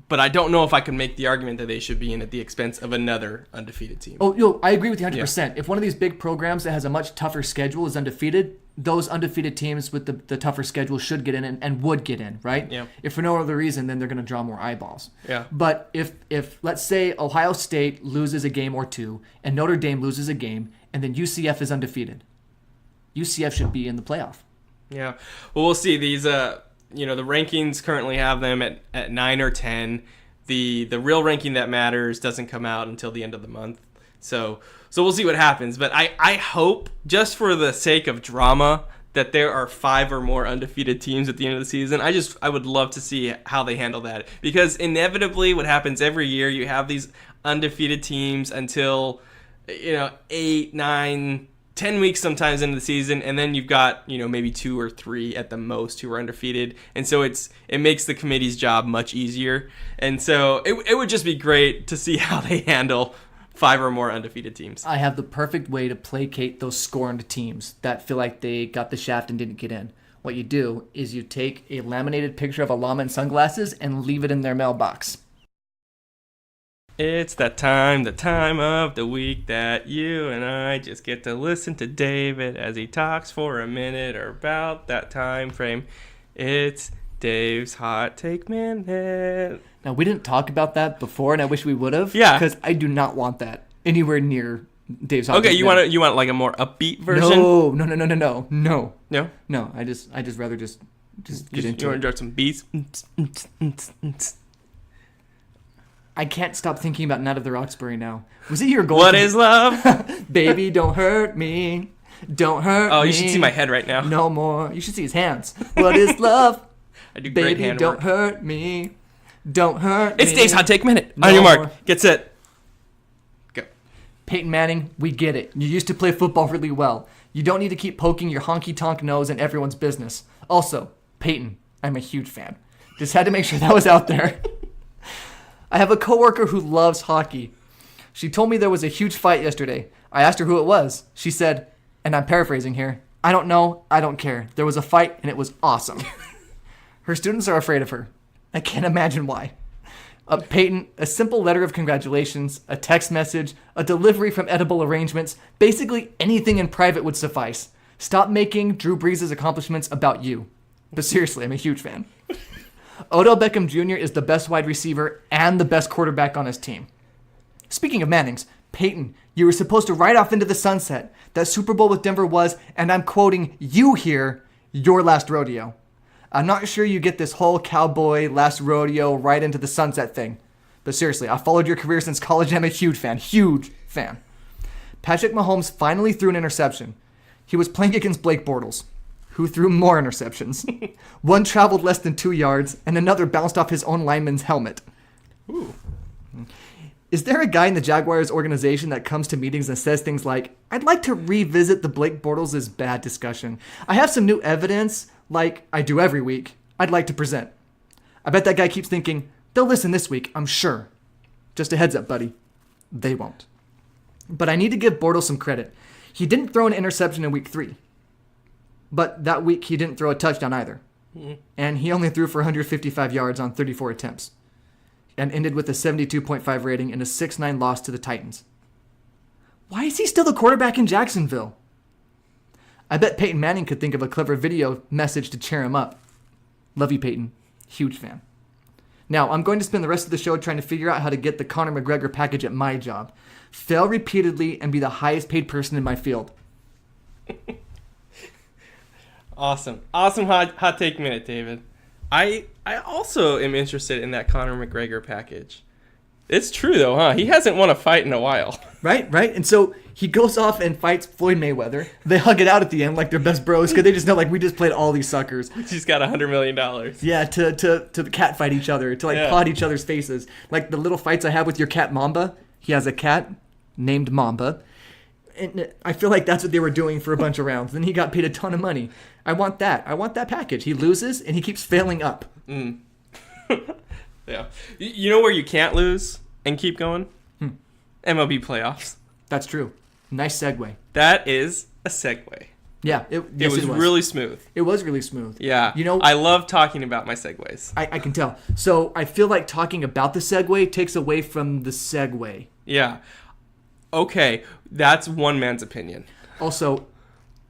But I don't know if I can make the argument that they should be in at the expense of another undefeated team. Oh, I agree with you 100%. Yeah. If one of these big programs that has a much tougher schedule is undefeated, those undefeated teams with the tougher schedule should get in and would get in, right? Yeah. If for no other reason, then they're going to draw more eyeballs. Yeah. But if let's say Ohio State loses a game or 2 and Notre Dame loses a game and then UCF is undefeated, UCF should be in the playoff. Yeah. Well, we'll see. These the rankings currently have them at 9 or 10. The real ranking that matters doesn't come out until the end of the month. So we'll see what happens. But I hope, just for the sake of drama, that there are 5 or more undefeated teams at the end of the season. I would love to see how they handle that. Because inevitably what happens every year, you have these undefeated teams until 8, 9, 10 weeks sometimes into the season, and then you've got maybe 2 or 3 at the most who are undefeated, and so it makes the committee's job much easier. And so it would just be great to see how they handle 5 or more undefeated teams. I have the perfect way to placate those scorned teams that feel like they got the shaft and didn't get in. What you do is you take a laminated picture of a llama in sunglasses and leave it in their mailbox. It's that time, the time of the week that you and I just get to listen to David as he talks for a minute or about that time frame. It's Dave's Hot Take Minute. Now, we didn't talk about that before, and I wish we would have. Yeah. Because I do not want that anywhere near Dave's Hot Take Minute. Okay, you want like a more upbeat version? No. No? I just rather just get into it. You want to drop some beats? I can't stop thinking about Night of the Roxbury now. Was it your goal? What is love? Baby, don't hurt me. Don't hurt me. Oh, you should see my head right now. No more. You should see his hands. What is love? I do great Baby, hand don't work. hurt me. Don't hurt It's me. Dave's Hot Take Minute. No On your more. mark. Get set. Go. Peyton Manning, we get it. You used to play football really well. You don't need to keep poking your honky-tonk nose in everyone's business. Also, Peyton, I'm a huge fan. Just had to make sure that was out there. I have a coworker who loves hockey. She told me there was a huge fight yesterday. I asked her who it was. She said, and I'm paraphrasing here, I don't know, I don't care. There was a fight and it was awesome. Her students are afraid of her. I can't imagine why. Peyton, a simple letter of congratulations, a text message, a delivery from Edible Arrangements, basically anything in private would suffice. Stop making Drew Brees' accomplishments about you. But seriously, I'm a huge fan. Odell Beckham Jr. is the best wide receiver and the best quarterback on his team. Speaking of Mannings, Peyton, you were supposed to ride off into the sunset. That Super Bowl with Denver was, and I'm quoting you here, your last rodeo. I'm not sure you get this whole cowboy, last rodeo, right into the sunset thing. But seriously, I've followed your career since college and I'm a huge fan. Patrick Mahomes finally threw an interception. He was playing against Blake Bortles, who threw more interceptions. One traveled less than 2 yards, and another bounced off his own lineman's helmet. Ooh. Is there a guy in the Jaguars organization that comes to meetings and says things like, I'd like to revisit the Blake Bortles is bad discussion. I have some new evidence, like I do every week, I'd like to present. I bet that guy keeps thinking, they'll listen this week, I'm sure. Just a heads up, buddy. They won't. But I need to give Bortles some credit. He didn't throw an interception in week 3. But that week, he didn't throw a touchdown either. Mm-hmm. And he only threw for 155 yards on 34 attempts. And ended with a 72.5 rating and a 6-9 loss to the Titans. Why is he still the quarterback in Jacksonville? I bet Peyton Manning could think of a clever video message to cheer him up. Love you, Peyton. Huge fan. Now, I'm going to spend the rest of the show trying to figure out how to get the Conor McGregor package at my job. Fail repeatedly and be the highest paid person in my field. Awesome hot take minute, David. I also am interested in that Conor McGregor package. It's true though, huh? He hasn't won a fight in a while. Right. And so he goes off and fights Floyd Mayweather. They hug it out at the end like they're best bros because they just know like we just played all these suckers. He's got $100 million. Yeah, to cat fight each other, to pod each other's faces. Like the little fights I have with your cat Mamba. He has a cat named Mamba. And I feel like that's what they were doing for a bunch of rounds. Then he got paid a ton of money. I want that package. He loses and he keeps failing up. Mm. Yeah. You know where you can't lose and keep going? MLB playoffs. That's true. Nice segue. That is a segue. Yeah. It was really smooth. It was really smooth. Yeah. You know, I love talking about my segues. I can tell. So I feel like talking about the segue takes away from the segue. Yeah. Okay. That's one man's opinion. Also,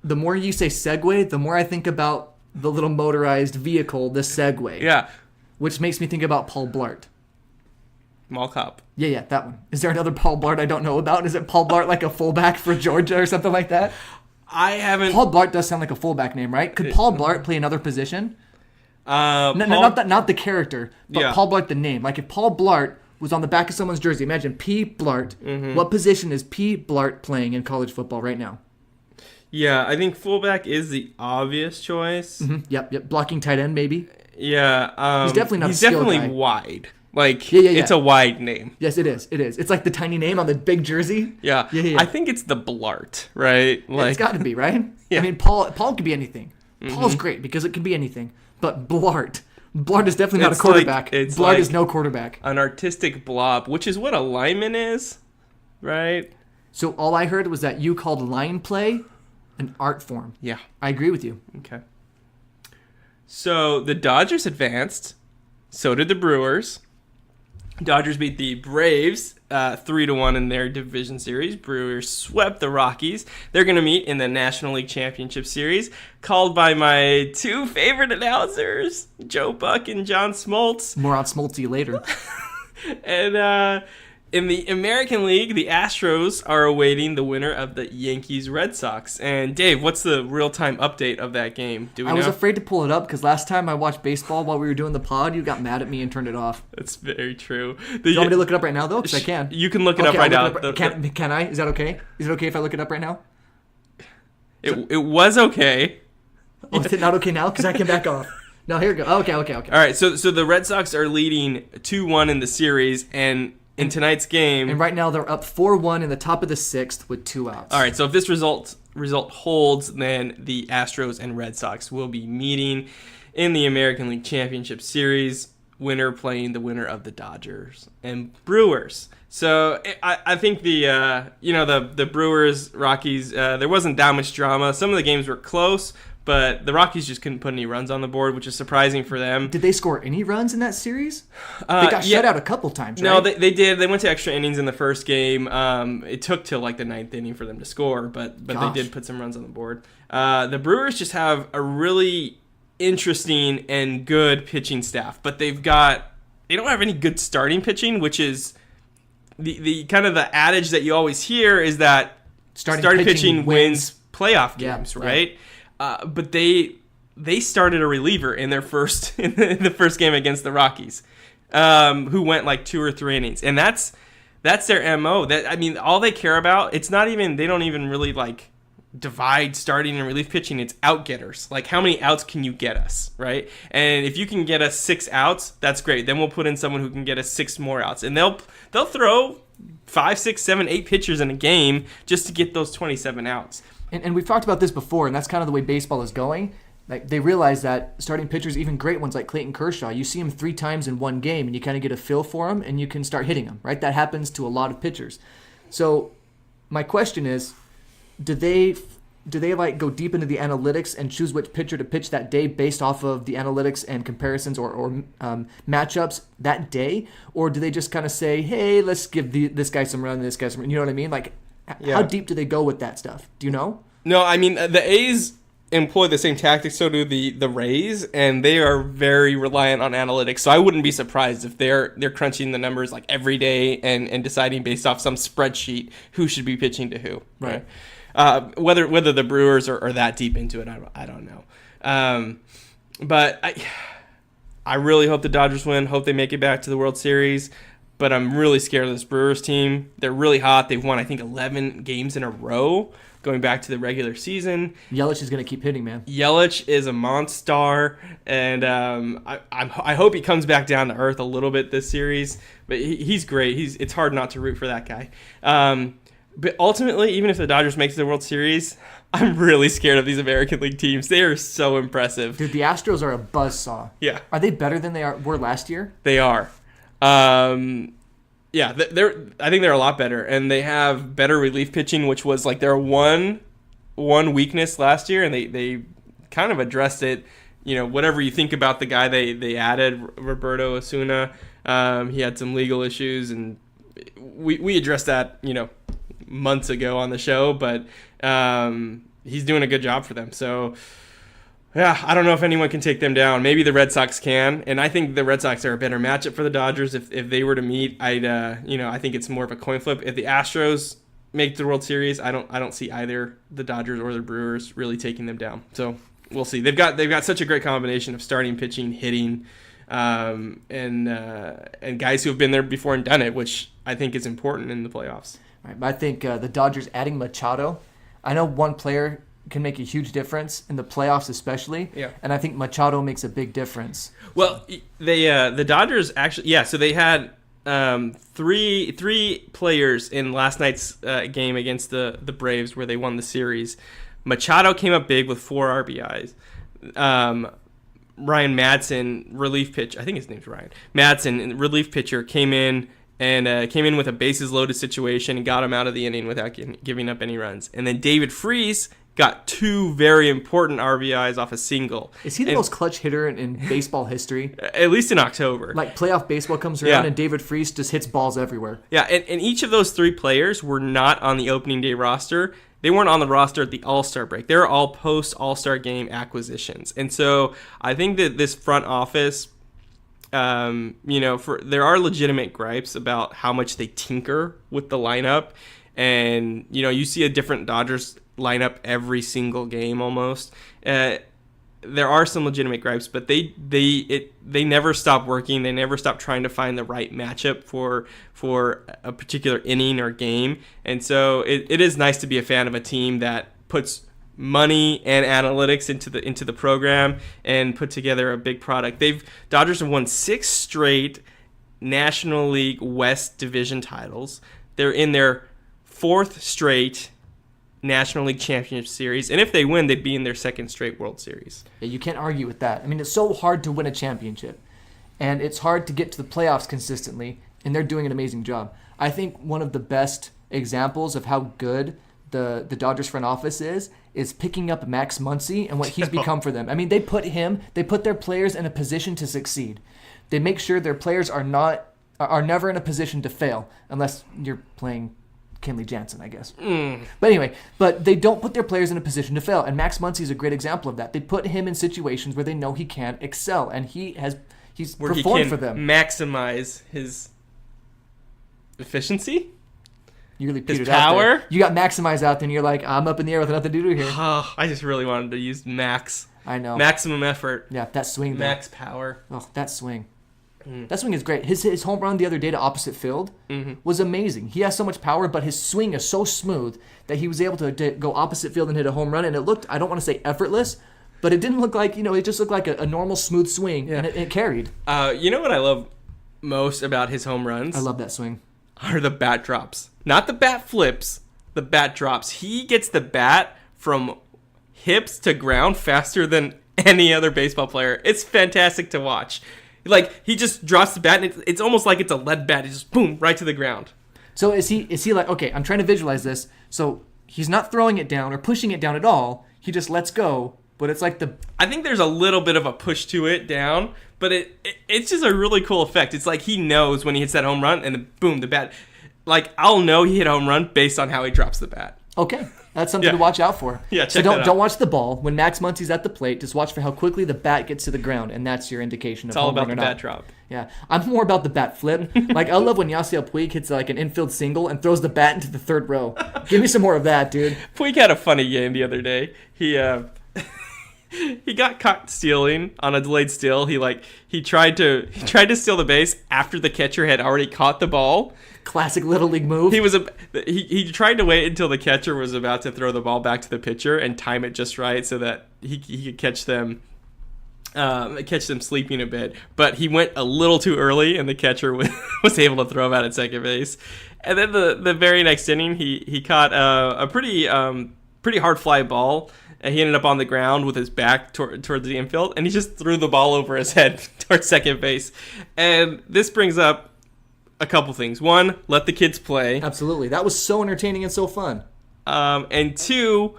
the more you say segue, the more I think about the little motorized vehicle, the Segway. Yeah. Which makes me think about Paul Blart. Mall Cop. Yeah, that one. Is there another Paul Blart I don't know about? Is it Paul Blart like a fullback for Georgia or something like that? I haven't... Paul Blart does sound like a fullback name, right? Could Paul Blart play another position? Not the character, but Paul Blart the name. Like if Paul Blart was on the back of someone's jersey, imagine P. Blart. Mm-hmm. What position is P. Blart playing in college football right now? Yeah, I think fullback is the obvious choice. Mm-hmm. Yep. Blocking tight end, maybe. Yeah. He's definitely not. He's definitely wide. Like, yeah. It's a wide name. Yes, it is. It's like the tiny name on the big jersey. Yeah. I think it's the Blart, right? Like, it's got to be, right? Yeah. I mean, Paul could be anything. Mm-hmm. Paul's great because it can be anything. But Blart is definitely not a quarterback. Blart is no quarterback. An artistic blob, which is what a lineman is, right? So all I heard was that you called line play an art form. Yeah. I agree with you. Okay. So the Dodgers advanced. So did the Brewers. Dodgers beat the Braves 3-1 in their division series. Brewers swept the Rockies. They're going to meet in the National League Championship Series, called by my two favorite announcers, Joe Buck and John Smoltz. More on Smoltzy later. And in the American League, the Astros are awaiting the winner of the Yankees-Red Sox. And Dave, what's the real-time update of that game? Do we know? I was afraid to pull it up because last time I watched baseball while we were doing the pod, you got mad at me and turned it off. That's very true. Do you want me to look it up right now, though? Because I can. You can look it up right now. Can I? Is that okay? Is it okay if I look it up right now? It was okay. Oh, is it not okay now? Because I can back off. No, here we go. Okay. All right, so the Red Sox are leading 2-1 in the series, and in tonight's game... And right now they're up 4-1 in the top of the 6th with 2 outs. All right, so if this result holds, then the Astros and Red Sox will be meeting in the American League Championship Series, winner playing the winner of the Dodgers and Brewers. So I think the Brewers, Rockies, there wasn't that much drama. Some of the games were close, but the Rockies just couldn't put any runs on the board, which is surprising for them. Did they score any runs in that series? They got shut out a couple times, right? No, they did. They went to extra innings in the first game. It took till like the 9th inning for them to score, but they did put some runs on the board. The Brewers just have a really interesting and good pitching staff, but they don't have any good starting pitching, which is the kind of the adage that you always hear is that starting pitching wins playoff games, right? Yeah. But they started a reliever in their the first game against the Rockies, who went like 2 or 3 innings, and that's their MO. All they care about, they don't even really like divide starting and relief pitching. It's out-getters. Like, how many outs can you get us, right? And if you can get us 6 outs, that's great. Then we'll put in someone who can get us 6 more outs, and they'll throw 5, 6, 7, 8 pitchers in a game just to get those 27 outs. And we've talked about this before, and that's kind of the way baseball is going. Like, they realize that starting pitchers, even great ones like Clayton Kershaw, you see him 3 times in one game, and you kind of get a feel for him, and you can start hitting him, right? That happens to a lot of pitchers. So my question is, do they like go deep into the analytics and choose which pitcher to pitch that day based off of the analytics and comparisons or matchups that day? Or do they just kind of say, hey, let's give this guy some run, this guy some run? You know what I mean? Like, how deep do they go with that stuff? Do you know? No, the A's employ the same tactics, so do the Rays, and they are very reliant on analytics. So I wouldn't be surprised if they're crunching the numbers like every day and deciding based off some spreadsheet who should be pitching to who. Right. Whether the Brewers are that deep into it, I don't know. But I really hope the Dodgers win. Hope they make it back to the World Series. But I'm really scared of this Brewers team. They're really hot. They've won, I think, 11 games in a row going back to the regular season. Yelich is going to keep hitting, man. Yelich is a monster, and I hope he comes back down to earth a little bit this series. But he's great. It's hard not to root for that guy. But ultimately, even if the Dodgers make it to the World Series, I'm really scared of these American League teams. They are so impressive. Dude, the Astros are a buzzsaw. Yeah. Are they better than they were last year? They are. Yeah, I think they're a lot better, and they have better relief pitching, which was like their one weakness last year, and they kind of addressed it. You know, whatever you think about the guy they added, Roberto Osuna, he had some legal issues, and we addressed that, months ago on the show, but he's doing a good job for them. So yeah, I don't know if anyone can take them down. Maybe the Red Sox can, and I think the Red Sox are a better matchup for the Dodgers. If they were to meet, I think it's more of a coin flip. If the Astros make the World Series, I don't see either the Dodgers or the Brewers really taking them down. So we'll see. They've got such a great combination of starting pitching, hitting, and guys who have been there before and done it, which I think is important in the playoffs. Right, I think the Dodgers adding Machado, I know one player can make a huge difference in the playoffs especially, and I think Machado makes a big difference. Well, the Dodgers actually, so they had three players in last night's game against the Braves where they won the series. Machado came up big with 4 RBIs. Ryan Madsen, relief pitch, I think his name's Ryan Madsen, relief pitcher, came in with a bases loaded situation and got him out of the inning without giving up any runs. And then David Freese got 2 very important RBIs off a single. Is he the most clutch hitter in baseball history? At least in October. Like, playoff baseball comes around and David Freese just hits balls everywhere. Yeah, and each of those 3 players were not on the opening day roster. They weren't on the roster at the All-Star break. They were all post-All-Star game acquisitions. And so I think that this front office, there are legitimate gripes about how much they tinker with the lineup. And, you see a different Dodgers lineup every single game almost. There are some legitimate gripes, but they never stop working. They never stop trying to find the right matchup for a particular inning or game. And so it is nice to be a fan of a team that puts money and analytics into the program and put together a big product. Dodgers have won 6 straight National League West Division titles. They're in their 4th straight National League Championship Series, and if they win, they'd be in their 2nd straight World Series. Yeah, you can't argue with that. I mean, it's so hard to win a championship, and it's hard to get to the playoffs consistently, and they're doing an amazing job. I think one of the best examples of how good the Dodgers front office is picking up Max Muncy and what he's become for them. I mean, they put their players in a position to succeed. They make sure their players are never in a position to fail, unless you're playing Kenley Jansen, I guess. But anyway, they don't put their players in a position to fail, and Max Muncy is a great example of that. They put him in situations where they know he can excel, and he's where performed he for can them. Maximize his efficiency. You really His petered out power? there. You got Maximize out there, and you're like, I'm up in the air with nothing to do here. Oh, I just really wanted to use max. I know. Maximum effort. Yeah, that swing there. Max power. Oh, that swing. That swing is great. His home run the other day to opposite field was amazing. He has so much power, but his swing is so smooth that he was able to go opposite field and hit a home run. And it looked, I don't want to say effortless, but it didn't look like, it just looked like a normal smooth swing, and it carried. You know what I love most about his home runs? I love that swing. Are the bat drops. Not the bat flips, the bat drops. He gets the bat from hips to ground faster than any other baseball player. It's fantastic to watch. Like, he just drops the bat, and it's almost like it's a lead bat. It's just, boom, right to the ground. So is he like, okay, I'm trying to visualize this. So he's not throwing it down or pushing it down at all. He just lets go, but it's like I think there's a little bit of a push to it down, but it's just a really cool effect. It's like he knows when he hits that home run, and then, boom, the bat. Like, I'll know he hit a home run based on how he drops the bat. Okay. That's something to watch out for. Yeah, check so that out. don't watch the ball. When Max Muncy's at the plate, just watch for how quickly the bat gets to the ground, and that's your indication of home run or not. It's all about the bat drop. Yeah. I'm more about the bat flip. Like, I love when Yasiel Puig hits like an infield single and throws the bat into the third row. Give me some more of that, dude. Puig had a funny game the other day. He got caught stealing on a delayed steal. He tried to steal the base after the catcher had already caught the ball. Classic Little League move. He tried to wait until the catcher was about to throw the ball back to the pitcher and time it just right so that he could catch them sleeping a bit. But he went a little too early, and the catcher was able to throw him out at second base. And then the very next inning, he caught a pretty hard fly ball. And he ended up on the ground with his back towards the infield, and he just threw the ball over his head towards second base. And this brings up a couple things. One, let the kids play. Absolutely. That was so entertaining and so fun. And two,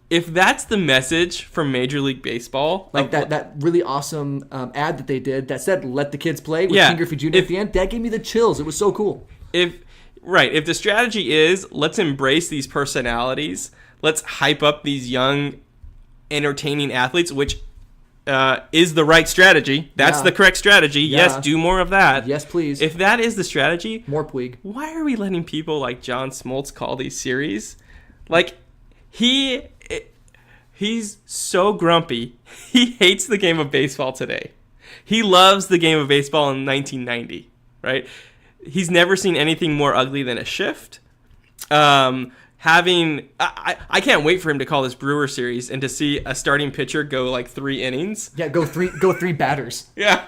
if that's the message from Major League Baseball, like that really awesome ad that they did that said "Let the kids play" with King Griffey Jr. at the end, that gave me the chills. It was so cool. If the strategy is let's embrace these personalities, let's hype up these young, entertaining athletes, which is the right strategy. That's the correct strategy. Yeah. Yes, do more of that. Yes, please. If that is the strategy, more Puig. Why are we letting people like John Smoltz call these series? Like, he's so grumpy. He hates the game of baseball today. He loves the game of baseball in 1990, right? He's never seen anything more ugly than a shift. I can't wait for him to call this Brewer series and to see a starting pitcher go like 3 innings. Yeah, go three batters. Yeah,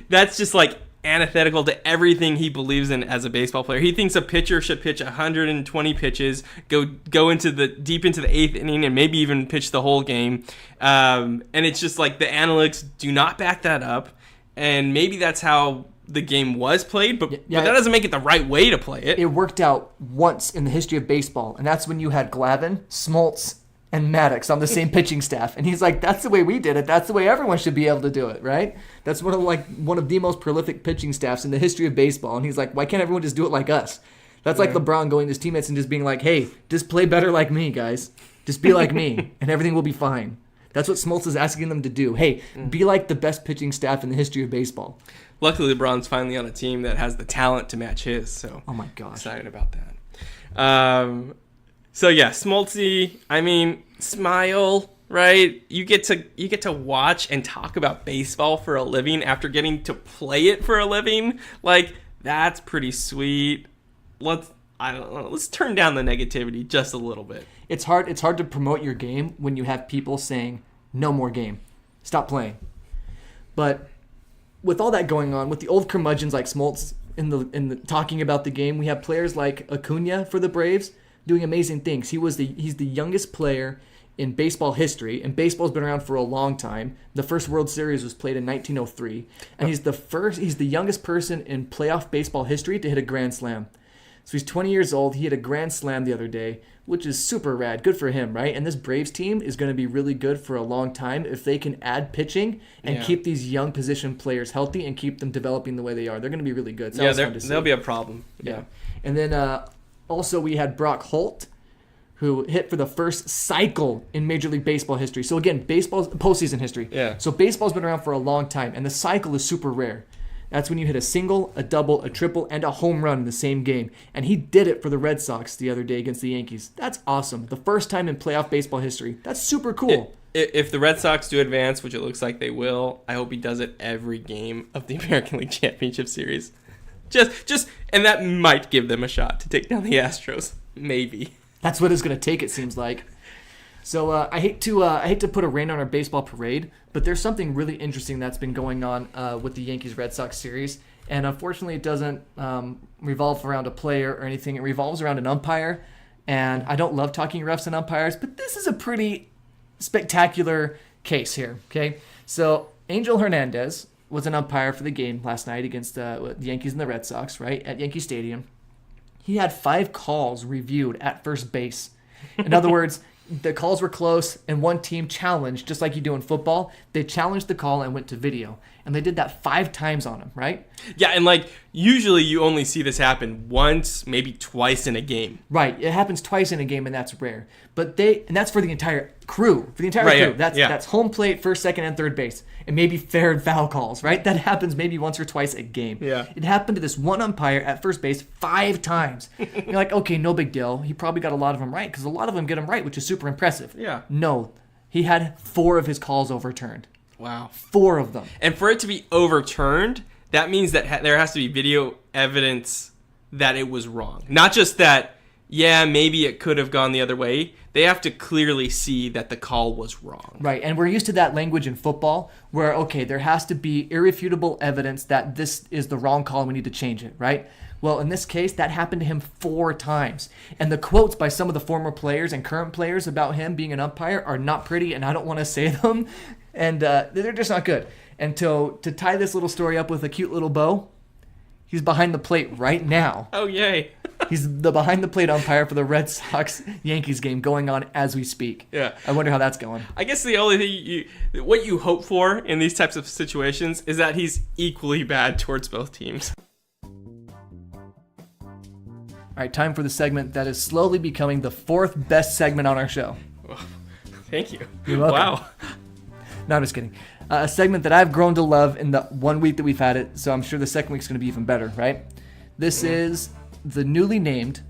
that's just like antithetical to everything he believes in as a baseball player. He thinks a pitcher should pitch 120 pitches, go into the deep into the 8th inning, and maybe even pitch the whole game. And it's just like the analytics do not back that up. And maybe that's how the game was played, but that doesn't make it the right way to play it. It worked out once in the history of baseball, and that's when you had Glavine, Smoltz, and Maddox on the same pitching staff. And he's like, that's the way we did it. That's the way everyone should be able to do it, right? That's one of the most prolific pitching staffs in the history of baseball. And he's like, why can't everyone just do it like us? That's like LeBron going to his teammates and just being like, hey, just play better like me, guys. Just be like me, and everything will be fine. That's what Smoltz is asking them to do. Hey, be like the best pitching staff in the history of baseball. Luckily, LeBron's finally on a team that has the talent to match his. So, oh my gosh, excited about that. So yeah, Smoltzy. I mean, smile, right? You get to watch and talk about baseball for a living after getting to play it for a living. Like, that's pretty sweet. Let's turn down the negativity just a little bit. It's hard to promote your game when you have people saying, no more game. Stop playing. But with all that going on, with the old curmudgeons like Smoltz in the talking about the game, we have players like Acuna for the Braves doing amazing things. He's the youngest player in baseball history, and baseball's been around for a long time. The first World Series was played in 1903, and he's the youngest person in playoff baseball history to hit a grand slam. So he's 20 years old. He hit a grand slam the other day, which is super rad. Good for him, right? And this Braves team is going to be really good for a long time if they can add pitching and keep these young position players healthy and keep them developing the way they are. They're going to be really good. So they'll be a problem. Yeah. And then also we had Brock Holt, who hit for the first cycle in Major League Baseball history. So again, baseball's postseason history. Yeah. So baseball's been around for a long time, and the cycle is super rare. That's when you hit a single, a double, a triple, and a home run in the same game. And he did it for the Red Sox the other day against the Yankees. That's awesome. The first time in playoff baseball history. That's super cool. If the Red Sox do advance, which it looks like they will, I hope he does it every game of the American League Championship Series. And that might give them a shot to take down the Astros. Maybe. That's what it's going to take, it seems like. So I hate to put a rein on our baseball parade, but there's something really interesting that's been going on with the Yankees-Red Sox series, and unfortunately it doesn't revolve around a player or anything. It revolves around an umpire, and I don't love talking refs and umpires, but this is a pretty spectacular case here, okay? So Angel Hernandez was an umpire for the game last night against the Yankees and the Red Sox, right, at Yankee Stadium. He had 5 calls reviewed at first base. In other words, the calls were close, and one team challenged, just like you do in football. They challenged the call and went to video. And they did that 5 times on him, right? Yeah, and usually you only see this happen once, maybe twice in a game. Right. It happens twice in a game, and that's rare. And that's for the entire crew. For the entire crew. Yeah. That's home plate, first, second, and third base. And maybe fair and foul calls, right? That happens maybe once or twice a game. Yeah. It happened to this one umpire at first base 5 times. You're like, okay, no big deal. He probably got a lot of them right, because a lot of them get them right, which is super impressive. Yeah. No. He had 4 of his calls overturned. Wow. 4 of them. And for it to be overturned, that means that there has to be video evidence that it was wrong. Not just that, maybe it could have gone the other way. They have to clearly see that the call was wrong. Right, and we're used to that language in football where, okay, there has to be irrefutable evidence that this is the wrong call and we need to change it, right? Well, in this case, that happened to him 4 times. And the quotes by some of the former players and current players about him being an umpire are not pretty, and I don't want to say them. And they're just not good. And to tie this little story up with a cute little bow, he's behind the plate right now. Oh, yay. He's the behind-the-plate umpire for the Red Sox-Yankees game going on as we speak. Yeah. I wonder how that's going. I guess the only thing what you hope for in these types of situations is that he's equally bad towards both teams. All right, time for the segment that is slowly becoming the 4th best segment on our show. Thank you. You're welcome. Wow. No, I'm just kidding. A segment that I've grown to love in the 1 week that we've had it, so I'm sure the second week's going to be even better, right? This is the newly named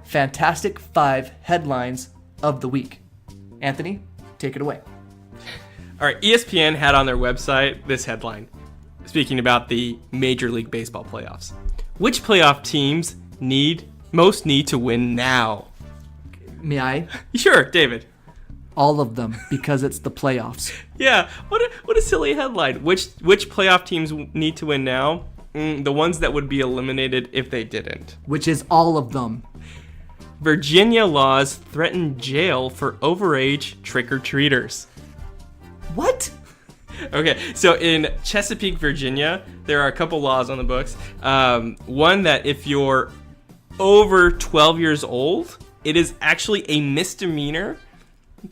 Fantastic 5 Headlines of the Week. Anthony, take it away. All right, ESPN had on their website this headline, speaking about the Major League Baseball playoffs. Which playoff teams most need to win now? May I? Sure, David. All of them, because it's the playoffs. Yeah, what a silly headline. Which playoff teams need to win now? The ones that would be eliminated if they didn't. Which is all of them. Virginia laws threaten jail for overage trick-or-treaters. What? Okay, so in Chesapeake, Virginia, there are a couple laws on the books. One that if you're over 12 years old, it is actually a misdemeanor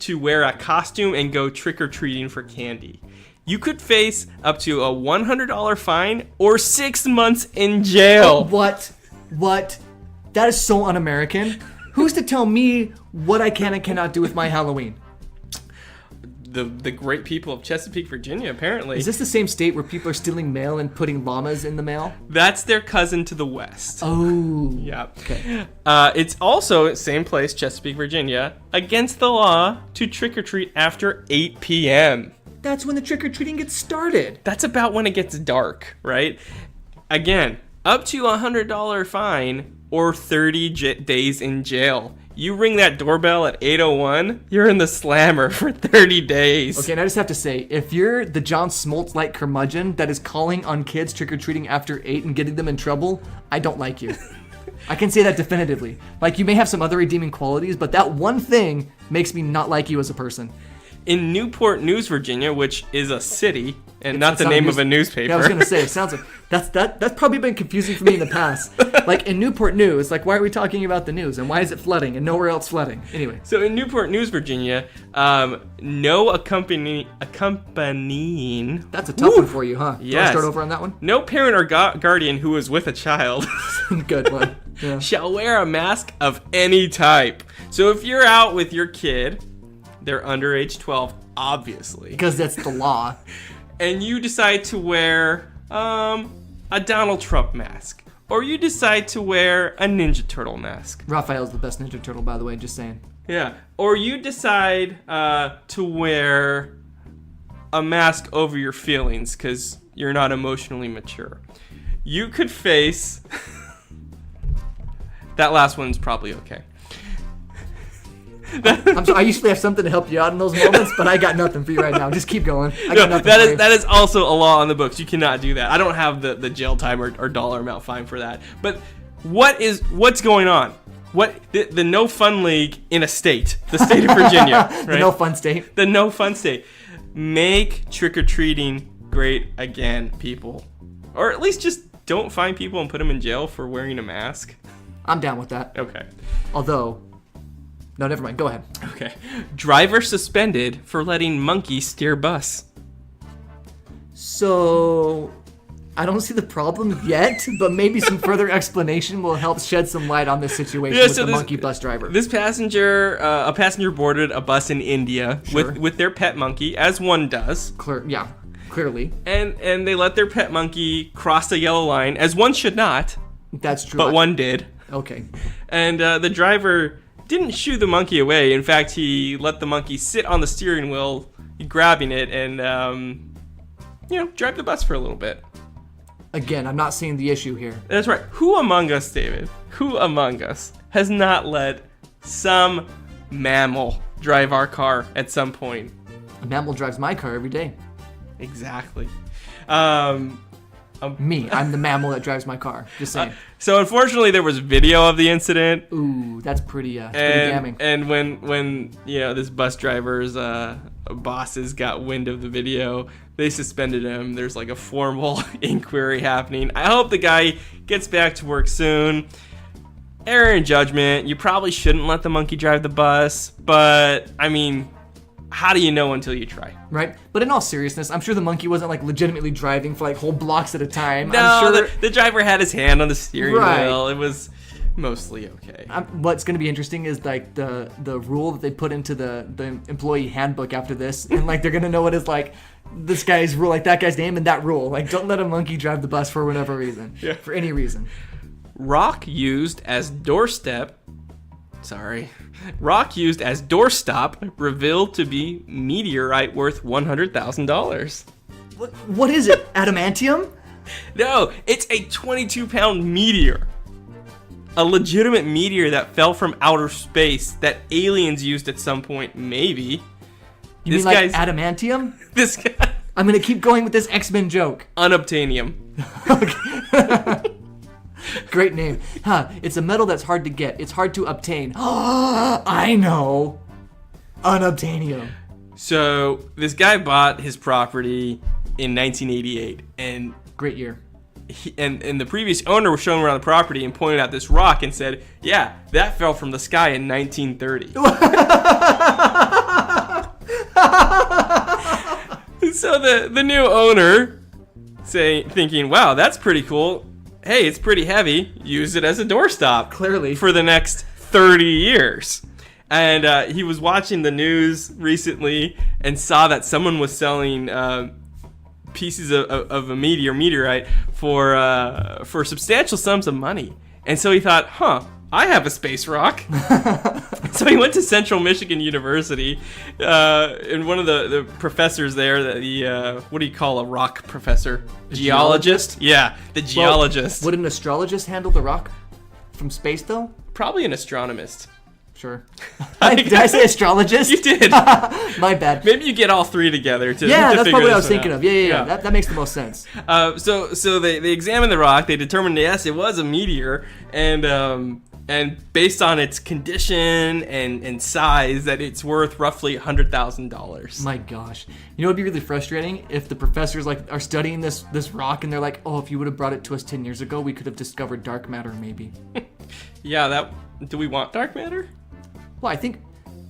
to wear a costume and go trick-or-treating for candy. You could face up to a $100 fine or 6 months in jail. What? That is so un-American. Who's to tell me what I can and cannot do with my Halloween? The great people of Chesapeake, Virginia, apparently. Is this the same state where people are stealing mail and putting llamas in the mail? That's their cousin to the west. Oh. Yeah. Okay. It's also, same place, Chesapeake, Virginia, against the law to trick-or-treat after 8 p.m. That's when the trick-or-treating gets started. That's about when it gets dark, right? Again, up to a $100 fine or 30 days in jail. You ring that doorbell at 8:01, you're in the slammer for 30 days. Okay, and I just have to say, if you're the John Smoltz-like curmudgeon that is calling on kids trick-or-treating after 8 and getting them in trouble, I don't like you. I can say that definitively. Like, you may have some other redeeming qualities, but that one thing makes me not like you as a person. In Newport News, Virginia, which is a city and not the name of a newspaper. Yeah, I was gonna say, it sounds like that's probably been confusing for me in the past. Like in Newport News, like why are we talking about the news and why is it flooding and nowhere else flooding? Anyway. So in Newport News, Virginia, no accompanying. That's a tough one for you, huh? Yes. Do you want to start over on that one? No parent or guardian who is with a child Good one. Yeah. shall wear a mask of any type. So if you're out with your kid, they're under age 12, obviously. Because that's the law. And you decide to wear a Donald Trump mask. Or you decide to wear a Ninja Turtle mask. Raphael's the best Ninja Turtle, by the way, just saying. Yeah. Or you decide to wear a mask over your feelings because you're not emotionally mature. You could face... That last one's probably okay. I'm sorry, I usually have something to help you out in those moments, but I got nothing for you right now. Just keep going. I got nothing for you. That is also a law on the books. You cannot do that. I don't have the jail time or dollar amount fine for that. But what's going on? The No Fun League in a state, the state of Virginia, right? The No Fun State. The No Fun State. Make trick-or-treating great again, people. Or at least just don't find people and put them in jail for wearing a mask. I'm down with that. Okay. Although, no, never mind. Go ahead. Okay. Driver suspended for letting monkey steer bus. So, I don't see the problem yet, but maybe some further explanation will help shed some light on this situation with the monkey bus driver. This passenger, a passenger boarded a bus in India with their pet monkey, as one does. Clearly. And they let their pet monkey cross the yellow line, as one should not. That's true. But one did. Okay. And the driver didn't shoo the monkey away. In fact, he let the monkey sit on the steering wheel, grabbing it, and drive the bus for a little bit. Again, I'm not seeing the issue here. That's right. Who among us, David? Who among us has not let some mammal drive our car at some point? A mammal drives my car every day. Exactly. Me, I'm the mammal that drives my car. Just saying. So unfortunately, there was video of the incident. Ooh, that's pretty damning. And when this bus driver's bosses got wind of the video, they suspended him. There's like a formal inquiry happening. I hope the guy gets back to work soon. Error in judgment. You probably shouldn't let the monkey drive the bus, but I mean, how do you know until you try? Right? But in all seriousness, I'm sure the monkey wasn't like legitimately driving for like whole blocks at a time. No, I'm sure the driver had his hand on the steering wheel. It was mostly okay. What's going to be interesting is like the rule that they put into the employee handbook after this, and like they're going to know it is like this guy's rule, like that guy's name and that rule. Like don't let a monkey drive the bus for whatever reason. Yeah. For any reason. Rock used as doorstop revealed to be meteorite worth $100,000. What is it? Adamantium? No, it's a 22-pound meteor. A legitimate meteor that fell from outer space that aliens used at some point, maybe. You mean like adamantium? This guy. I'm going to keep going with this X-Men joke. Unobtainium. Okay. Great name. It's a metal that's hard to get. It's hard to obtain. I know. Unobtainium. So, this guy bought his property in 1988. And great year. And the previous owner was showing around the property and pointed out this rock and said, yeah, that fell from the sky in 1930. So the new owner thinking, wow, that's pretty cool. Hey, it's pretty heavy. Use it as a doorstop. Clearly. For the next 30 years. And he was watching the news recently and saw that someone was selling pieces of a meteorite for substantial sums of money. And so he thought, I have a space rock. So he went to Central Michigan University, and one of the professors there, what do you call a rock professor? Geologist? Yeah, the geologist. Well, would an astrologist handle the rock from space, though? Probably an astronomist. Sure. Did I say astrologist? You did. My bad. Maybe you get all three together to Yeah, to that's figure probably what I this was thinking out. of. Yeah. That makes the most sense. So they examined the rock. They determined, yes, it was a meteor, and based on its condition and size, that it's worth roughly $100,000. My gosh. You know what would be really frustrating? If the professors like are studying this rock and they're like, oh, if you would have brought it to us 10 years ago, we could have discovered dark matter maybe. Yeah, do we want dark matter? Well, I think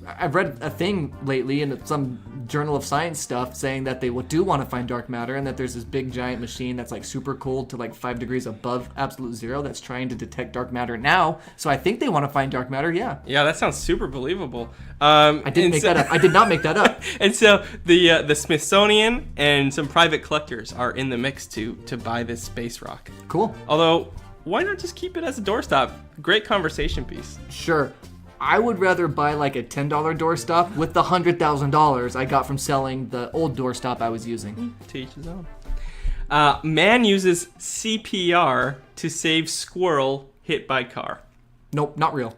I've read a thing lately in some journal of science stuff saying that they do want to find dark matter, and that there's this big giant machine that's like super cold to like 5 degrees above absolute zero that's trying to detect dark matter now. So I think they want to find dark matter, yeah. Yeah, that sounds super believable. I didn't make that up. I did not make that up. And so the Smithsonian and some private collectors are in the mix to buy this space rock. Cool. Although, why not just keep it as a doorstop? Great conversation piece. Sure. I would rather buy like a $10 doorstop with the $100,000 I got from selling the old doorstop I was using. To each his own. Man uses CPR to save squirrel hit by car. Nope, not real.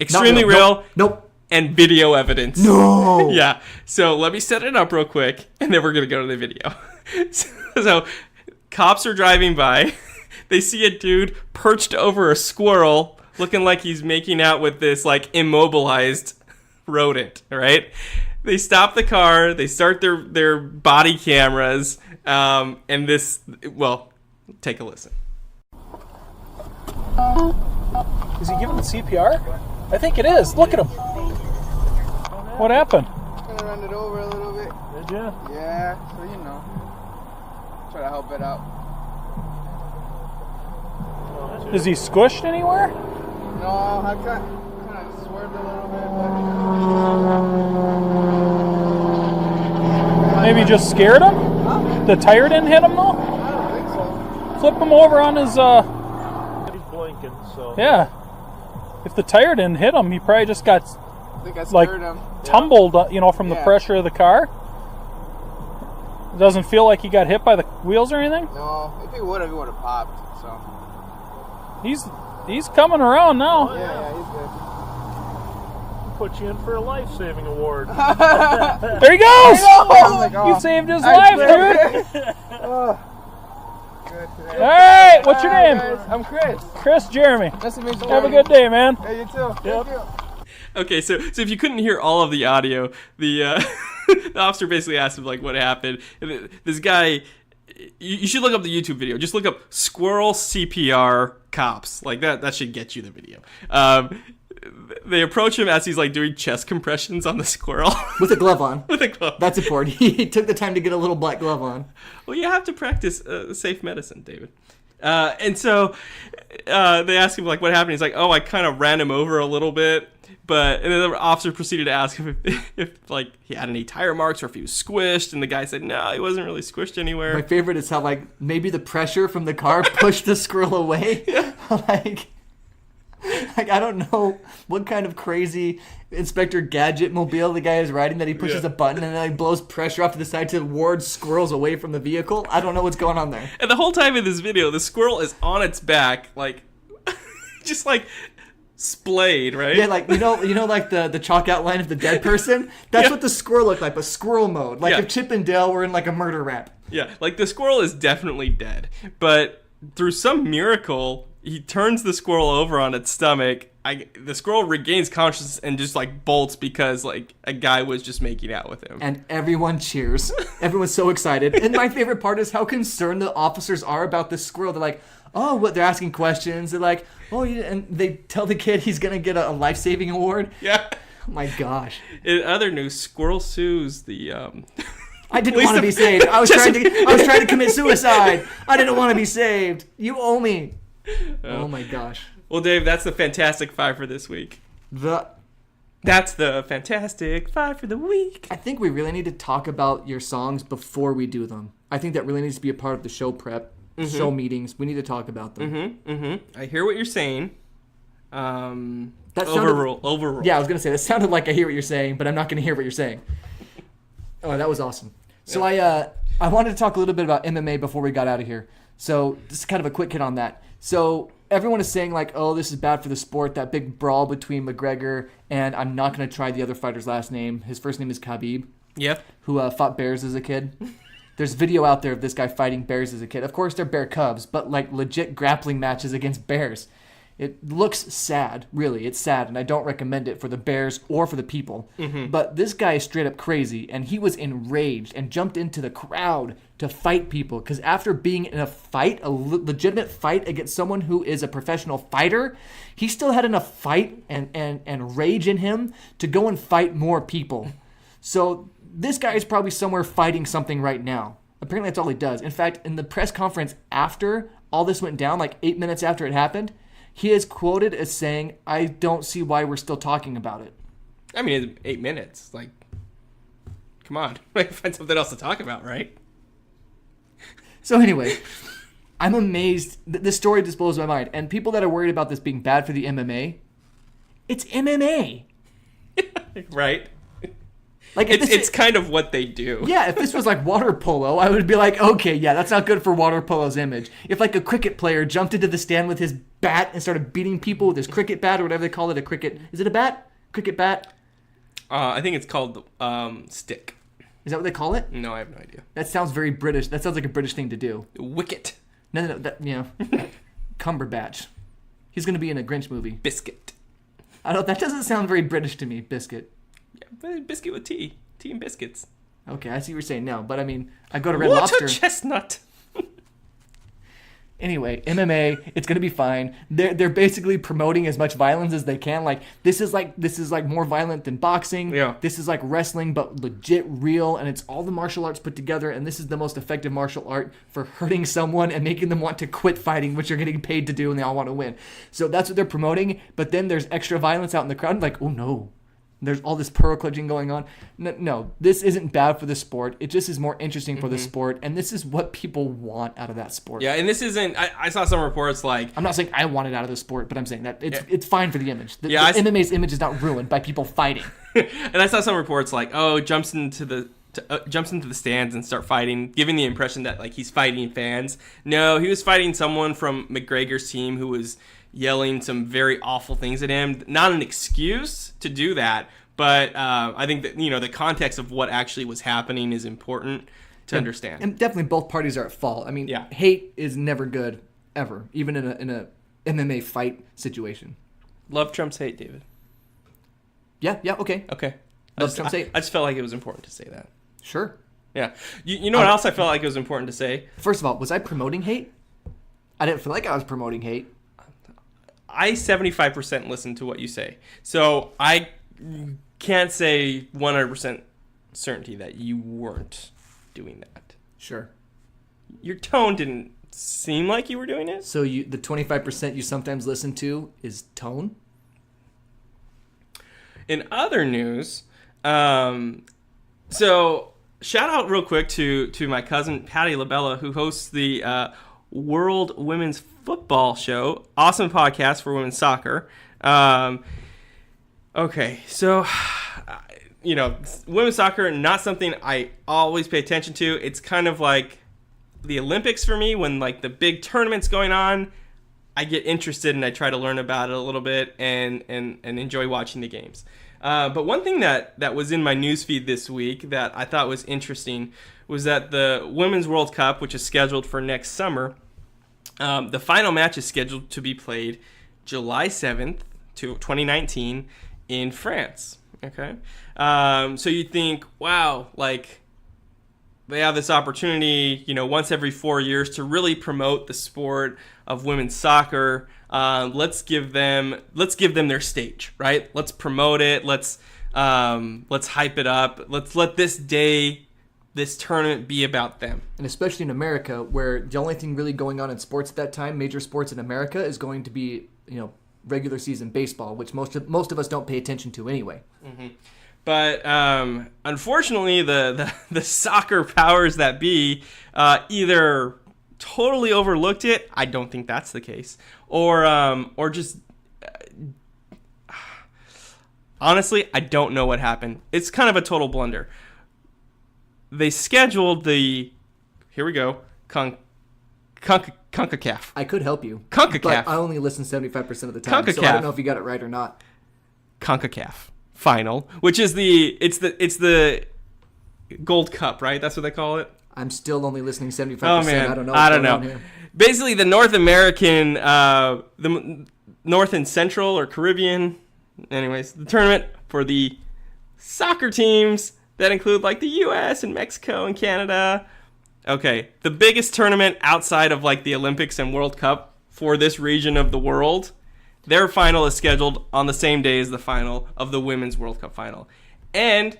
Extremely Not real. Nope. And video evidence. No. Yeah. So let me set it up real quick, and then we're gonna go to the video. So cops are driving by. They see a dude perched over a squirrel, looking like he's making out with this like immobilized rodent. Right? They stop the car. They start their body cameras, and this. Well, take a listen. Is he giving CPR? I think it is. Look at him. What happened? Kind of run it over a little bit. Did you? Yeah, so you know. Try to help it out. Is he squished anywhere? No, I kind of swerved a little bit, Maybe just scared him? Huh? The tire didn't hit him though? I don't think so. Flip him over on his, He's blinking, so. yeah. If the tire didn't hit him, he probably just got I think I scared like him. tumbled, from the Yeah. pressure of the car. It doesn't feel like he got hit by the wheels or anything? No, if he would have popped, so. He's coming around now. Yeah, he's good. Put you in for a life-saving award. There he goes! You saved his life, dude! Oh. Good today. Alright, what's your name? Guys, I'm Chris. Chris Jeremy. Nice to meet you. Have a good day, man. Hey, you too. Yep. Thank you. Okay, so if you couldn't hear all of the audio, the the officer basically asked him like what happened. And this guy, you should look up the YouTube video. Just look up squirrel CPR cops. Like that should get you the video. They approach him as he's like doing chest compressions on the squirrel With a glove on. with a glove. That's important. He took the time to get a little black glove on. Well, you have to practice safe medicine, David. And so they ask him like what happened. He's like, oh, I kind of ran him over a little bit. And then the officer proceeded to ask him if like he had any tire marks or if he was squished, and the guy said no, he wasn't really squished anywhere. My favorite is how like maybe the pressure from the car pushed the squirrel away. like I don't know what kind of crazy Inspector Gadget mobile the guy is riding that he pushes a button and then like blows pressure off to the side to ward squirrels away from the vehicle. I don't know what's going on there. And the whole time in this video, the squirrel is on its back, like just like splayed, right? Yeah, like you know, like the chalk outline of the dead person. That's what the squirrel looked like, but squirrel mode. Like if Chip and Dale were in like a murder rap. Yeah, like the squirrel is definitely dead, but through some miracle, he turns the squirrel over on its stomach. The squirrel regains consciousness and just like bolts because like a guy was just making out with him. And everyone cheers. Everyone's so excited. And my favorite part is how concerned the officers are about this squirrel. They're like, oh, what? They're asking questions. They're like, oh, and they tell the kid he's gonna get a life-saving award. Yeah. Oh my gosh. In other news, squirrel sues the. I didn't want to be saved. I was trying to commit suicide. I didn't want to be saved. You owe me. Oh my gosh. Well, Dave, that's the Fantastic Five for this week. That's the Fantastic Five for the week. I think we really need to talk about your songs before we do them. I think that really needs to be a part of the show prep, show meetings. We need to talk about them. I hear what you're saying. That Overrule. Yeah, I was going to say, that sounded like I hear what you're saying, but I'm not going to hear what you're saying. Oh, that was awesome. So I wanted to talk a little bit about MMA before we got out of here. So just kind of a quick hit on that. So everyone is saying like, oh, this is bad for the sport. That big brawl between McGregor and I'm not going to try the other fighter's last name. His first name is Khabib. Yep. Who fought bears as a kid. There's video out there of this guy fighting bears as a kid. Of course, they're bear cubs, but like legit grappling matches against bears. It looks sad, really. It's sad, and I don't recommend it for the bears or for the people. Mm-hmm. But this guy is straight up crazy, and he was enraged and jumped into the crowd to fight people. Because after being in a fight, a legitimate fight against someone who is a professional fighter, he still had enough fight and rage in him to go and fight more people. So this guy is probably somewhere fighting something right now. Apparently that's all he does. In fact, in the press conference after all this went down, like 8 minutes after it happened, he is quoted as saying, I don't see why we're still talking about it. I mean, it's 8 minutes. Like, come on. Find something else to talk about, right? So anyway, I'm amazed. This story just blows my mind. And people that are worried about this being bad for the MMA, it's MMA. Right. Like it's kind of what they do. Yeah, if this was like water polo, I would be like, okay, yeah, that's not good for water polo's image. If like a cricket player jumped into the stand with his bat and started beating people with his cricket bat or whatever they call it, a cricket. Is it a bat? Cricket bat? I think it's called stick. Is that what they call it? No, I have no idea. That sounds very British. That sounds like a British thing to do. Wicket. No, Cumberbatch. He's going to be in a Grinch movie. Biscuit. I don't. That doesn't sound very British to me, biscuit. Yeah, biscuit with tea. Tea and biscuits. Okay, I see what you're saying. No, but I mean, I go to Red Lobster. What a chestnut. Anyway, MMA, it's gonna be fine. They're basically promoting as much violence as they can. Like this is like more violent than boxing. Yeah. This is like wrestling, but legit real, and it's all the martial arts put together. And this is the most effective martial art for hurting someone and making them want to quit fighting, which they're getting paid to do, and they all want to win. So that's what they're promoting. But then there's extra violence out in the crowd. Like, oh no. There's all this pearl clutching going on. No, this isn't bad for the sport. It just is more interesting for the sport, and this is what people want out of that sport. Yeah, and this isn't... I saw some reports like... I'm not saying I want it out of the sport, but I'm saying that it's fine for the image. The MMA's image is not ruined by people fighting. And I saw some reports like, jumps into the stands and start fighting, giving the impression that like he's fighting fans. No, he was fighting someone from McGregor's team who was yelling some very awful things at him. Not an excuse to do that, but I think that the context of what actually was happening is important to understand. And definitely both parties are at fault. I mean, hate is never good ever, even in a MMA fight situation. Love trumps hate, David. Yeah, okay. I just felt like it was important to say that. Sure. Yeah. You know what else I felt like it was important to say? First of all, was I promoting hate? I didn't feel like I was promoting hate. I 75% listen to what you say. So I can't say 100% certainty that you weren't doing that. Sure. Your tone didn't seem like you were doing it. So the 25% you sometimes listen to is tone? In other news, so shout out real quick to my cousin Patty LaBella, who hosts the World Women's Football Show. Awesome podcast for women's soccer. Okay, so women's soccer, not something I always pay attention to. It's kind of like the Olympics for me. When like the big tournament's going on, I get interested and I try to learn about it a little bit and enjoy watching the games. But one thing that was in my newsfeed this week that I thought was interesting was that the Women's World Cup, which is scheduled for next summer, the final match is scheduled to be played July 7th, 2019 in France. Okay. So you think, wow, like they have this opportunity, once every 4 years to really promote the sport of women's soccer. Let's give them their stage, right? Let's promote it. Let's hype it up. Let's let this tournament be about them. And especially in America, where the only thing really going on in sports at that time, major sports in America, is going to be, regular season baseball, which most of us don't pay attention to anyway. Mm-hmm. But unfortunately, the soccer powers that be either totally overlooked it. I don't think that's the case, or just honestly, I don't know what happened. It's kind of a total blunder. They scheduled the CONCACAF CONCACAF. I could help you. CONCACAF. But I only listen 75% of the time, so I CONCACAF. don't know if you got it right or not. CONCACAF final, which is the Gold Cup, right? That's what they call it. I'm still only listening 75%. Oh man, I don't know. I don't what's going know. on here. Basically, the North American, the North and Central or Caribbean, anyways, the tournament for the soccer teams that include like the U.S. and Mexico and Canada. Okay, the biggest tournament outside of like the Olympics and World Cup for this region of the world. Their final is scheduled on the same day as the final of the Women's World Cup final. And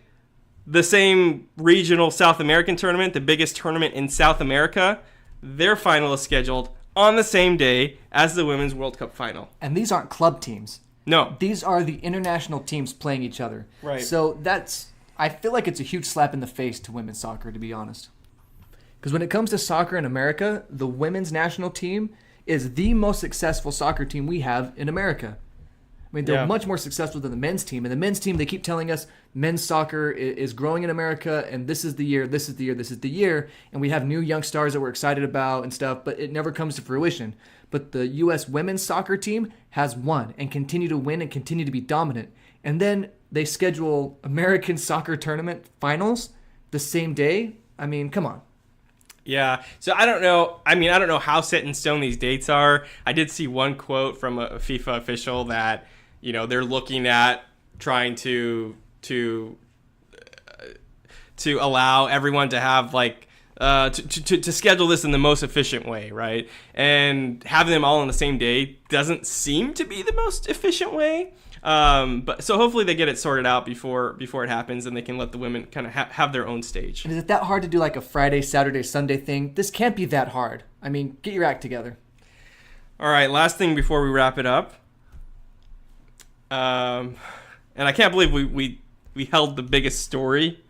the same regional South American tournament, the biggest tournament in South America, their final is scheduled on the same day as the Women's World Cup final. And these aren't club teams. No. These are the international teams playing each other. Right. So I feel like it's a huge slap in the face to women's soccer, to be honest. Because when it comes to soccer in America, the women's national team is the most successful soccer team we have in America. I mean, they're much more successful than the men's team. And the men's team, they keep telling us men's soccer is growing in America, and this is the year, this is the year, this is the year. And we have new young stars that we're excited about and stuff, but it never comes to fruition. But the U.S. women's soccer team has won and continue to win and continue to be dominant. And then they schedule American soccer tournament finals the same day. I mean, come on. Yeah, so I don't know. I mean, I don't know how set in stone these dates are. I did see one quote from a FIFA official that, you know, they're looking at trying to allow everyone to have like to schedule this in the most efficient way, right? And having them all on the same day doesn't seem to be the most efficient way. But so hopefully they get it sorted out before it happens, and they can let the women kind of have their own stage. And is it that hard to do like a Friday, Saturday, Sunday thing? This can't be that hard. I mean, get your act together. All right, last thing before we wrap it up. And I can't believe we held the biggest story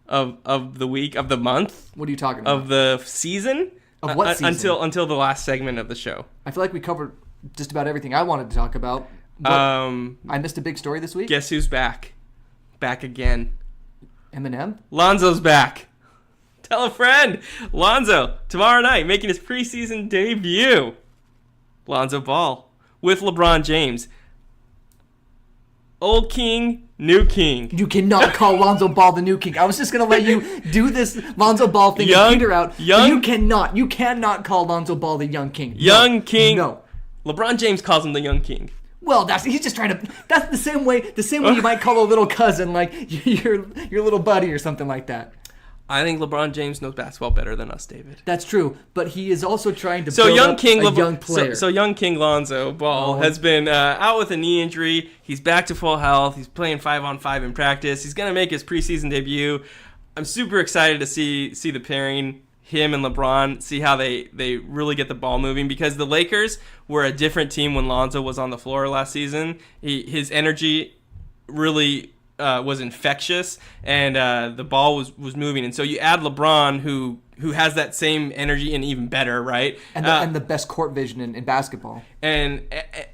of the week, of the month. What are you talking about? Of the season? Of what season? Until the last segment of the show. I feel like we covered just about everything I wanted to talk about. I missed a big story this week. Guess who's back? Back again. Eminem? Lonzo's back. Tell a friend. Lonzo, tomorrow night, making his preseason debut. Lonzo Ball with LeBron James. Old king, new king. You cannot call Lonzo Ball the new king. I was just going to let you do this Lonzo Ball thing and peter out. But you cannot call Lonzo Ball the young king. Young king. No. LeBron James calls him the young king. Well, he's just trying to. That's the same way you might call a little cousin like your little buddy or something like that. I think LeBron James knows basketball better than us, David. That's true, but he is also trying to build up a young player. So young King Lonzo Ball has been out with a knee injury. He's back to full health. He's playing 5-on-5 in practice. He's going to make his preseason debut. I'm super excited to see the pairing, him and LeBron, see how they really get the ball moving, because the Lakers were a different team when Lonzo was on the floor last season. His energy really was infectious, and the ball was moving. And so you add LeBron, who has that same energy and even better, right? And the best court vision in basketball. And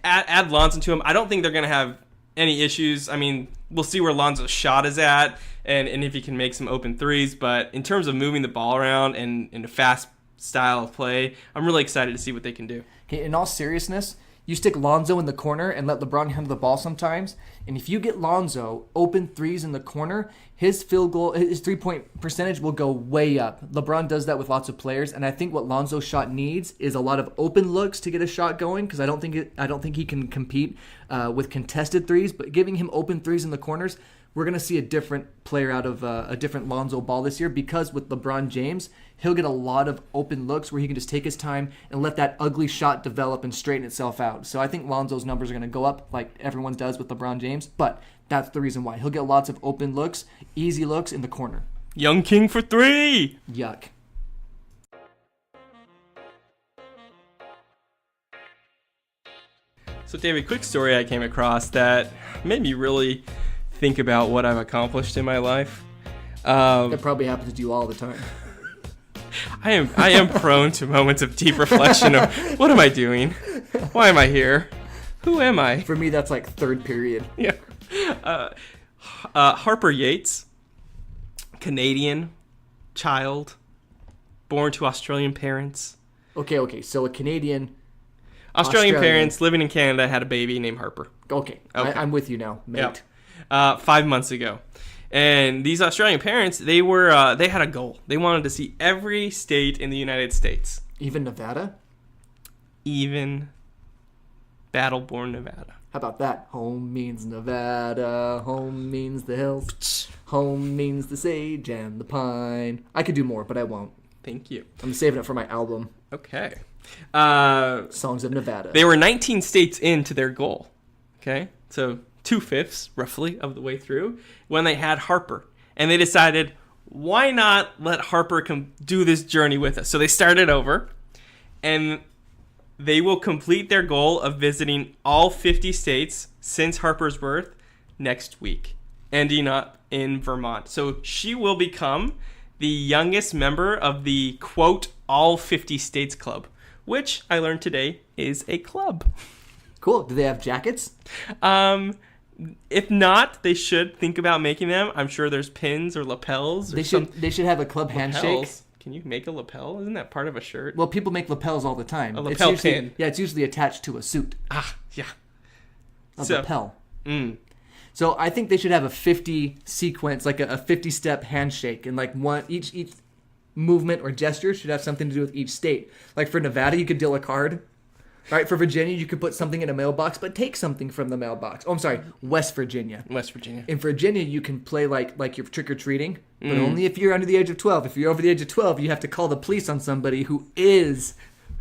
add Lonzo to him. I don't think they're going to have any issues. I mean, we'll see where Lonzo's shot is at and if he can make some open threes. But in terms of moving the ball around and in a fast style of play, I'm really excited to see what they can do. Okay, in all seriousness, you stick Lonzo in the corner and let LeBron handle the ball sometimes. And if you get Lonzo open threes in the corner, his field goal, his 3-point percentage will go way up. LeBron does that with lots of players, and I think what Lonzo's shot needs is a lot of open looks to get a shot going, because I don't think he can compete with contested threes. But giving him open threes in the corners, we're going to see a different player out of a different Lonzo Ball this year, because with LeBron James, he'll get a lot of open looks where he can just take his time and let that ugly shot develop and straighten itself out. So I think Lonzo's numbers are going to go up like everyone does with LeBron James, but that's the reason why. He'll get lots of open looks, easy looks in the corner. Young King for 3! Yuck. So David, quick story I came across that made me really think about what I've accomplished in my life. That probably happens to you all the time. I am prone to moments of deep reflection of what am I doing? Why am I here? Who am I? For me, that's like third period. Yeah. Harper Yates, Canadian child, born to Australian parents, Okay. So a Canadian. Australian parents living in Canada had a baby named Harper. Okay. I'm with you now, mate. Yep. 5 months ago. And these Australian parents, they had a goal. They wanted to see every state in the United States. Even Nevada? Even Battleborn, Nevada. How about that? Home means Nevada. Home means the hills. Home means the sage and the pine. I could do more, but I won't. Thank you. I'm saving it for my album. Okay. Songs of Nevada. They were 19 states into their goal. Okay? So 2/5, roughly, of the way through when they had Harper. And they decided, why not let Harper do this journey with us? So they started over, and they will complete their goal of visiting all 50 states since Harper's birth next week, ending up in Vermont. So she will become the youngest member of the, quote, all 50 states club, which I learned today is a club. Cool. Do they have jackets? If not, they should think about making them. I'm sure there's pins or lapels. They should have a club handshake. Lapels. Can you make a lapel? Isn't that part of a shirt? Well, people make lapels all the time. A lapel pin. Yeah, it's usually attached to a suit. Yeah. A lapel. So I think they should have a 50 sequence, like a 50-step handshake, and like each movement or gesture should have something to do with each state. Like for Nevada, you could deal a card. Right, for Virginia, you could put something in a mailbox, but take something from the mailbox. Oh, I'm sorry, West Virginia. In Virginia, you can play like you're trick-or-treating, but only if you're under the age of 12. If you're over the age of 12, you have to call the police on somebody who is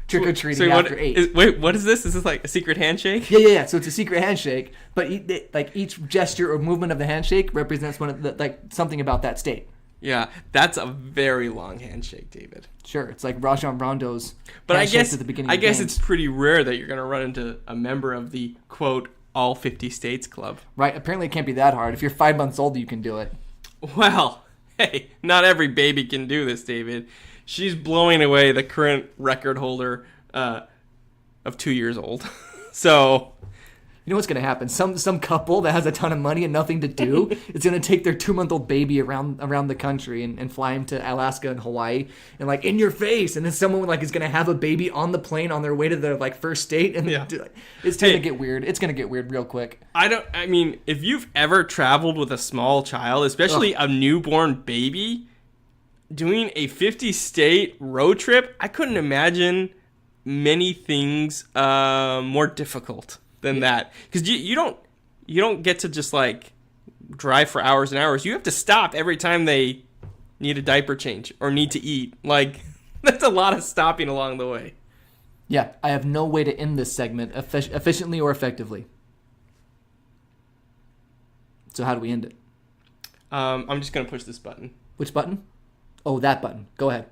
trick-or-treating after 8. Wait, what is this? Is this like a secret handshake? Yeah. So it's a secret handshake, but each gesture or movement of the handshake represents one of the, something about that state. Yeah, that's a very long handshake, David. Sure, it's like Rajon Rondo's but handshakes at the beginning I of guess games. it's pretty rare that you're going to run into a member of the, quote, all 50 states club. Right, apparently it can't be that hard. If you're 5 months old, you can do it. Well, hey, not every baby can do this, David. She's blowing away the current record holder of 2 years old. So... You know what's going to happen? Some couple that has a ton of money and nothing to do is going to take their 2-month-old baby around the country and fly him to Alaska and Hawaii and like in your face. And then someone like is going to have a baby on the plane on their way to their like first state. And it's going to get weird. It's going to get weird real quick. I mean, if you've ever traveled with a small child, especially a newborn baby, doing a 50-state road trip, I couldn't imagine many things more difficult than that, because you don't get to just like drive for hours and hours. You have to stop every time they need a diaper change or need to eat. Like that's a lot of stopping along the way. Yeah, I have no way to end this segment efficiently or effectively. So how do we end it? I'm just gonna push this button. Which button? Oh, that button. Go ahead.